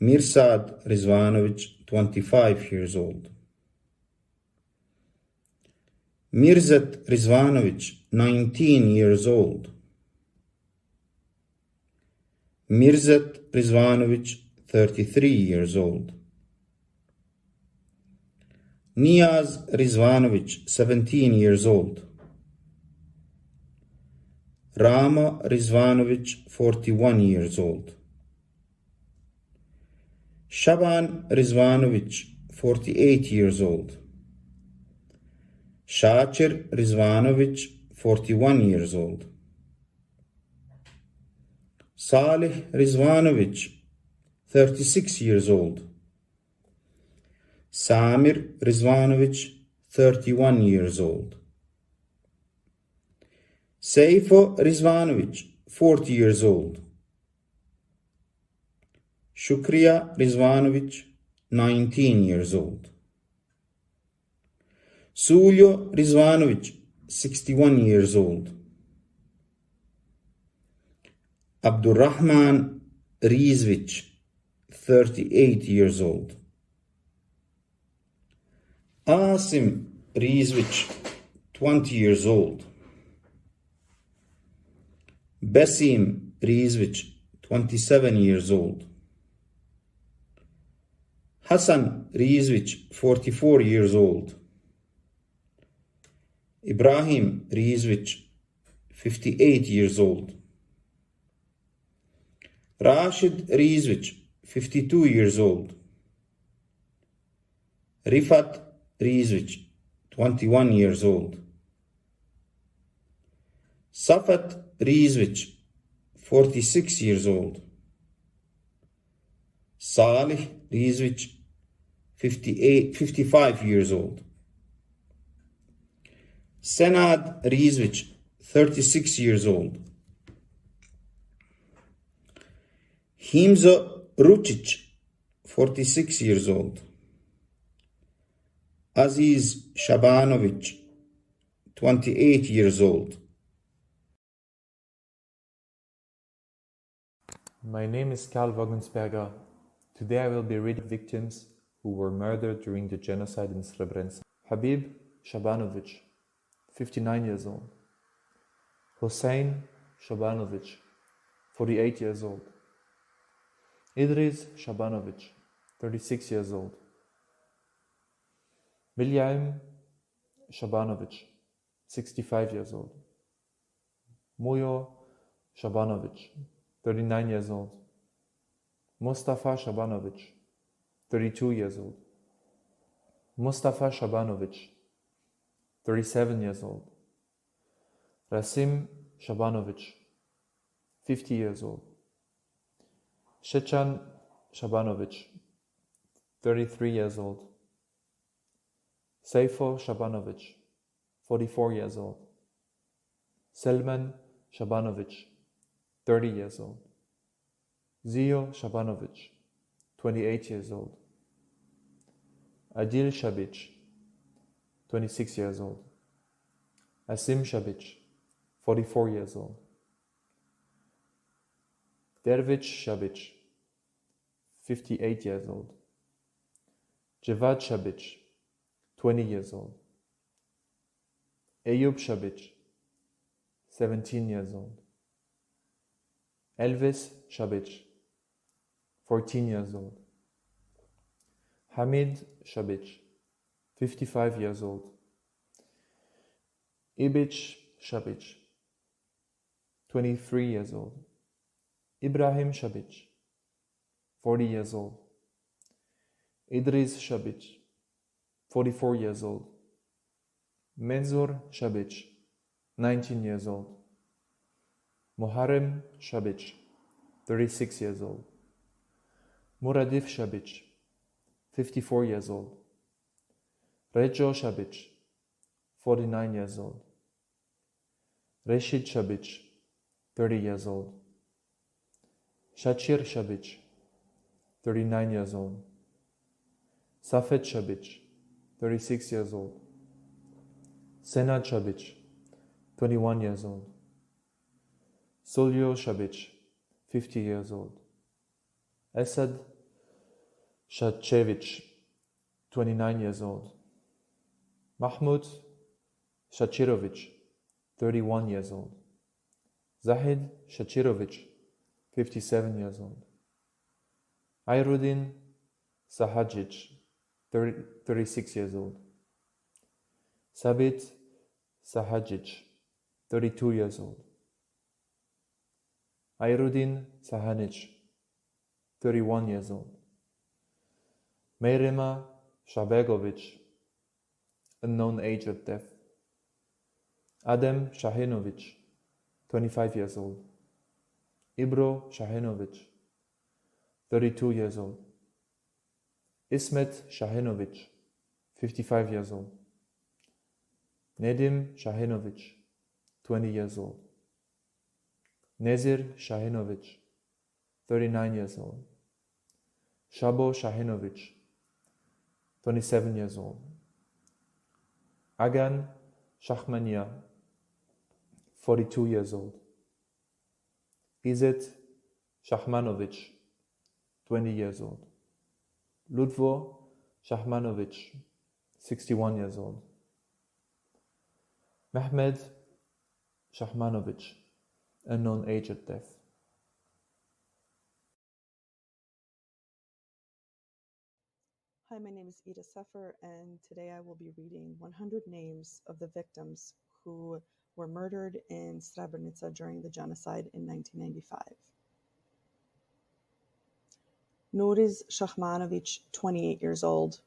Mirsad Rizvanovic, 25 years old. Mirzat Rizvanovic, 19 years old. Mirzat Rizvanovic, 33 years old. Niaz Rizvanovic, 17 years old. Rama Rizvanovic, 41 years old. Shaban Rizvanovic, 48 years old. Shachir Rizvanovic, 41 years old. Salih Rizvanovic, 36 years old. Samir Rizvanovic, 31 years old. Seifo Rizvanovic, 40 years old. Shukriya Rizvanovic, 19 years old. Suljo Rizvanovic, 61 years old. Abdurrahman Rizvic, 38 years old. Asim Rizvic, 20 years old. Besim Rizvic, 27 years old. Hassan Rizvic, 44 years old. Ibrahim Rizvic, 58 years old. Rashid Rizvic, 52 years old. Rifat Rizvic, 21 years old. Safat Rizvic, 46 years old. Salih Rizvic, 55 years old. Senad Rizvic, 36 years old. Himzo Rucic, 46 years old. Aziz Shabanovic, 28 years old. My name is Karl Wogensberger. Today I will be reading victims who were murdered during the genocide in Srebrenica. Habib Shabanovic, 59 years old. Hossein Shabanovic, 48 years old. Idris Shabanovic, 36 years old. Milyaim Shabanovic, 65 years old. Mujo Shabanovic, 39 years old. Mustafa Shabanovic, 32 years old. Mustafa Shabanovic, 37 years old. Rasim Shabanovic, 50 years old. Shechan Shabanovic, 33 years old. Seifo Shabanovic, 44 years old. Selman Shabanovic, 30 years old. Zio Shabanovic, 28 years old. Adil Shabic, 26 years old. Asim Shabic, 44 years old. Dervish Shabic, 58 years old. Javad Shabic, 20 years old. Eyüp Shabic, 17 years old. Elvis Shabic, 14 years old. Hamid Shabic, 55 years old. Ibic Shabic, 23 years old. Ibrahim Shabic, 40 years old. Idris Shabic, 44 years old. Menzur Shabic, 19 years old. Muharrem Shabic, 36 years old. Muradif Shabic, 54 years old. Rejo Shabic, 49 years old. Reshid Shabic, 30 years old. Shachir Shabic, 39 years old. Safet Shabic, 36 years old. Senad Shabic, 21 years old. Suljo Shabic, 50 years old. Esad Shachevich, 29 years old. Mahmud Shachirovich, 31 years old. Zahid Shachirovich, 57 years old. Ayruddin Sahajic, 36 years old. Sabit Sahajic, 32 years old. Ayrudin Sahanic, 31 years old. Meirema Shabegovic, unknown age of death. Adem Shahinovic, 25 years old. Ibro Shahinovic, 32 years old. Ismet Shahinovic, 55 years old. Nedim Shahinovic, 20 years old. Nezir Shahinovic, 39 years old. Shabo Shahinovic, 27 years old. Agan Shahmania, 42 years old. Izet Shahmanovic, 20 years old. Ludvo Shahmanovic, 61 years old. Mehmed Shahmanovic, unknown age of death. Hi, my name is Ida Sefer, and today I will be reading 100 names of the victims who were murdered in Srebrenica during the genocide in 1995. Nuriz Shahmanovic, 28 years old.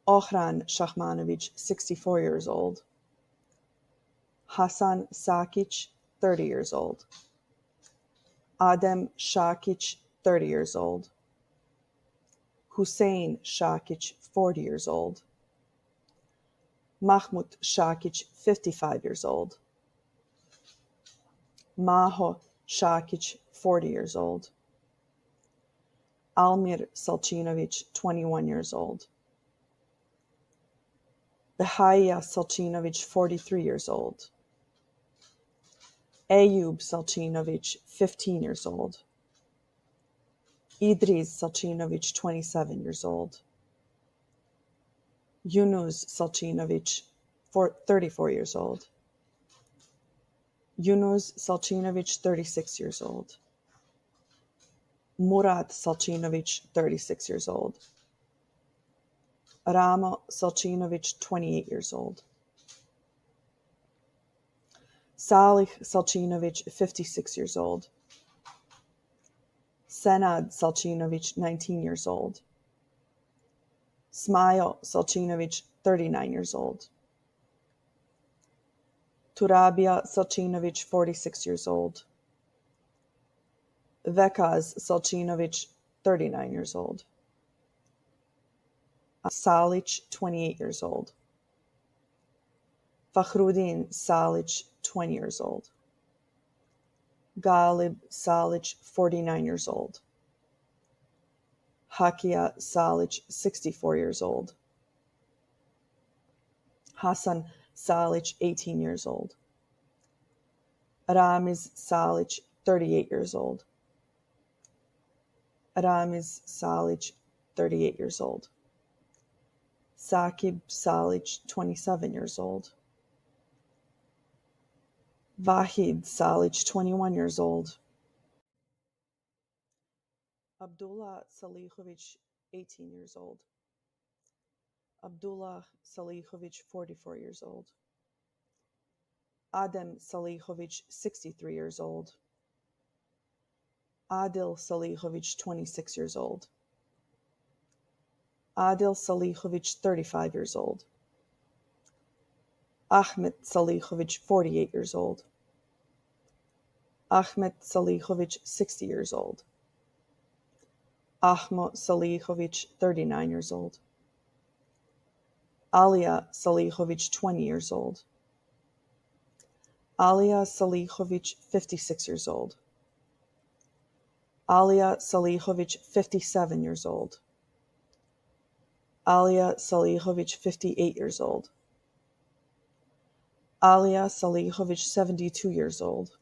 Ohran Shahmanovic, 64 years old. Hasan Sakic, 30 years old. Adem Shakic, 30 years old. Hussein Shakic, 40 years old. Mahmut Shakic, 55 years old. Maho Shakic, 40 years old. Almir Salcinovic, 21 years old. Behaya Salcinovic, 43 years old. Eyüp Salcinovic, 15 years old. Idris Salcinovic, 27 years old. Yunus Salcinovic, 34 years old. Yunus Salcinovic, 36 years old. Murat Salcinovic, 36 years old. Ramo Salcinovic, 28 years old. Salih Salcinovic, 56 years old. Senad Salcinovic, 19 years old. Smail Salcinovic, 39 years old. Turabia Salcinovic, 46 years old. Vekaz Salcinovic, 39 years old. Salic, 28 years old. Fakhrudin Salic, 20 years old. Galib Salic, 49 years old. Hakia Salic, 64 years old. Hasan Salic, 18 years old. Ramiz Salic, 38 years old. Ramiz Salic, 38 years old. Sakib Salic, 27 years old. Vahid Salic, 21 years old. Abdullah Salihovic, 18 years old. Abdullah Salihovic, 44 years old. Adem Salihovic, 63 years old. Adil Salihovic, 26 years old. Adil Salihovic, 35 years old. Ahmet Salihovic, 48 years old. Ahmet Salihovic, 60 years old. Ahmo Salihovic, 39 years old. Alia Salihovic, 20 years old. Alia Salihovic, 56 years old. Alia Salihovic, 57 years old. Alia Salihovic, 58 years old. Alia Salihovic, 72 years old.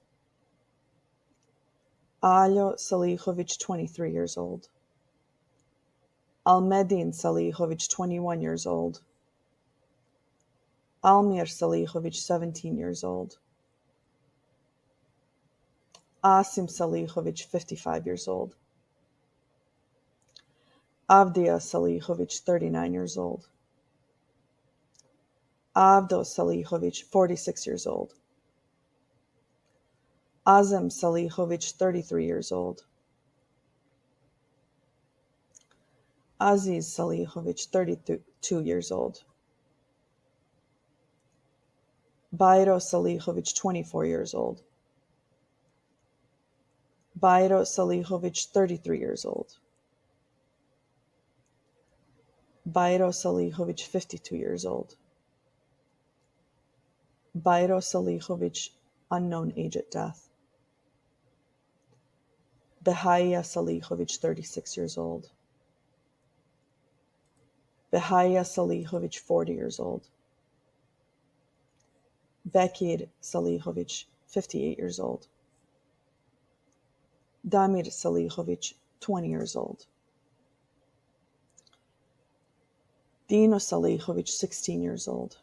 Aljo Salihovic, 23 years old. Almedin Salihovic, 21 years old. Almir Salihovic, 17 years old. Asim Salihovic, 55 years old. Avdia Salihovic, 39 years old. Avdo Salihovic, 46 years old. Azem Salihovic, 33 years old. Aziz Salihovic, 32 years old. Bayro Salihovic, 24 years old. Bayro Salihovic, 33 years old. Bayro Salihovic, 52 years old. Bayro Salihovic, unknown age at death. Behaya Salihovic, 36 years old. Behaya Salihovic, 40 years old. Bekir Salihovic, 58 years old. Damir Salihovic, 20 years old. Dino Salihovic, 16 years old.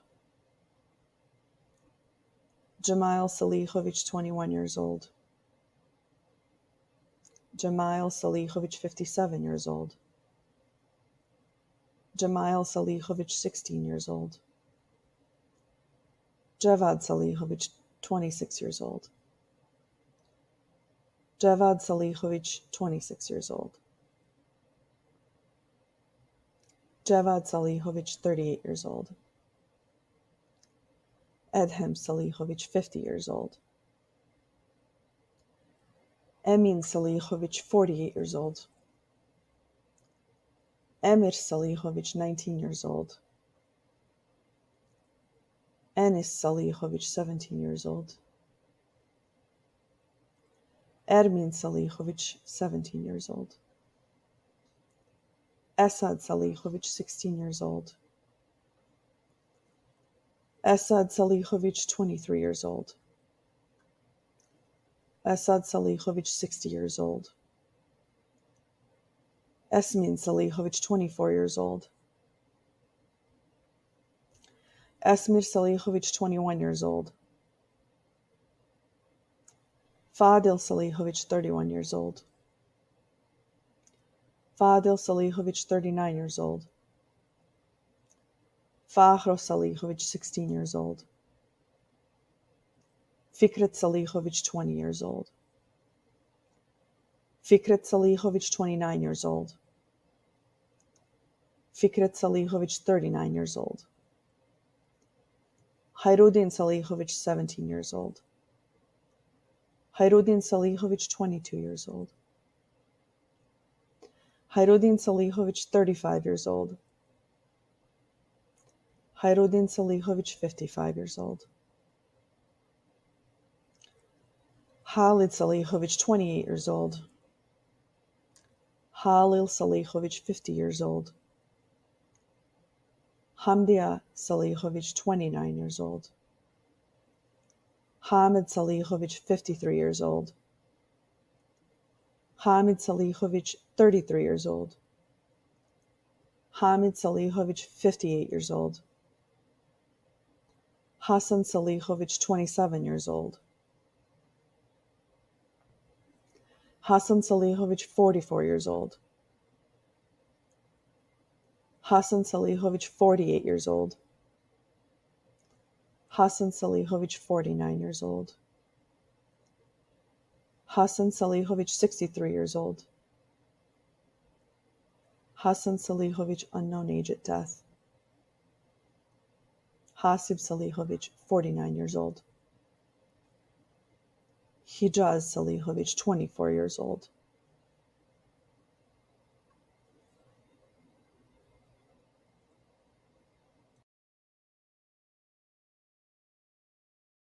Jamal Salihovic, 21 years old. Jamal Salihovic, 57 years old. Jamal Salihovic, 16 years old. Javad Salihovic, 26 years old. Javad Salihovic, 26 years old. Javad Salihovic, 38 years old. Edhem Salihovic, 50 years old. Emin Salihovic, 48 years old. Emir Salihovic, 19 years old. Enis Salihovic, 17 years old. Ermin Salihovic, 17 years old. Esad Salihovic, 16 years old. Esad Salihovic, 23 years old. Esad Salihovic, 60 years old. Esmin Salihovic, 24 years old. Esmir Salihovic, 21 years old. Fadil Salihovic, 31 years old. Fadil Salihovic, 39 years old. Fahro Salihovic, 16 years old. Fikret Salihovic, 20 years old. Fikret Salihovic, 29 years old. Fikret Salihovic, 39 years old. Hayrudin Salihovic, 17 years old. Hayrudin Salihovic, 22 years old. Hayrudin Salihovic, 35 years old. Hayrudin Salihovic, 55 years old. Halid Salihovic, 28 years old. Halil Salihovic, 50 years old. Hamdia Salihovic, 29 years old. Hamid Salihovic, 53 years old. Hamid Salihovic, 33 years old. Hamid Salihovic, 58 years old. Hasan Salihovic, 27 years old. Hasan Salihovic, 44 years old. Hasan Salihovic, 48 years old. Hasan Salihovic, 49 years old. Hasan Salihovic, 63 years old. Hasan Salihovic, unknown age at death. Hasib Salihovic, 49 years old. Hijaz Salihovic, 24 years old.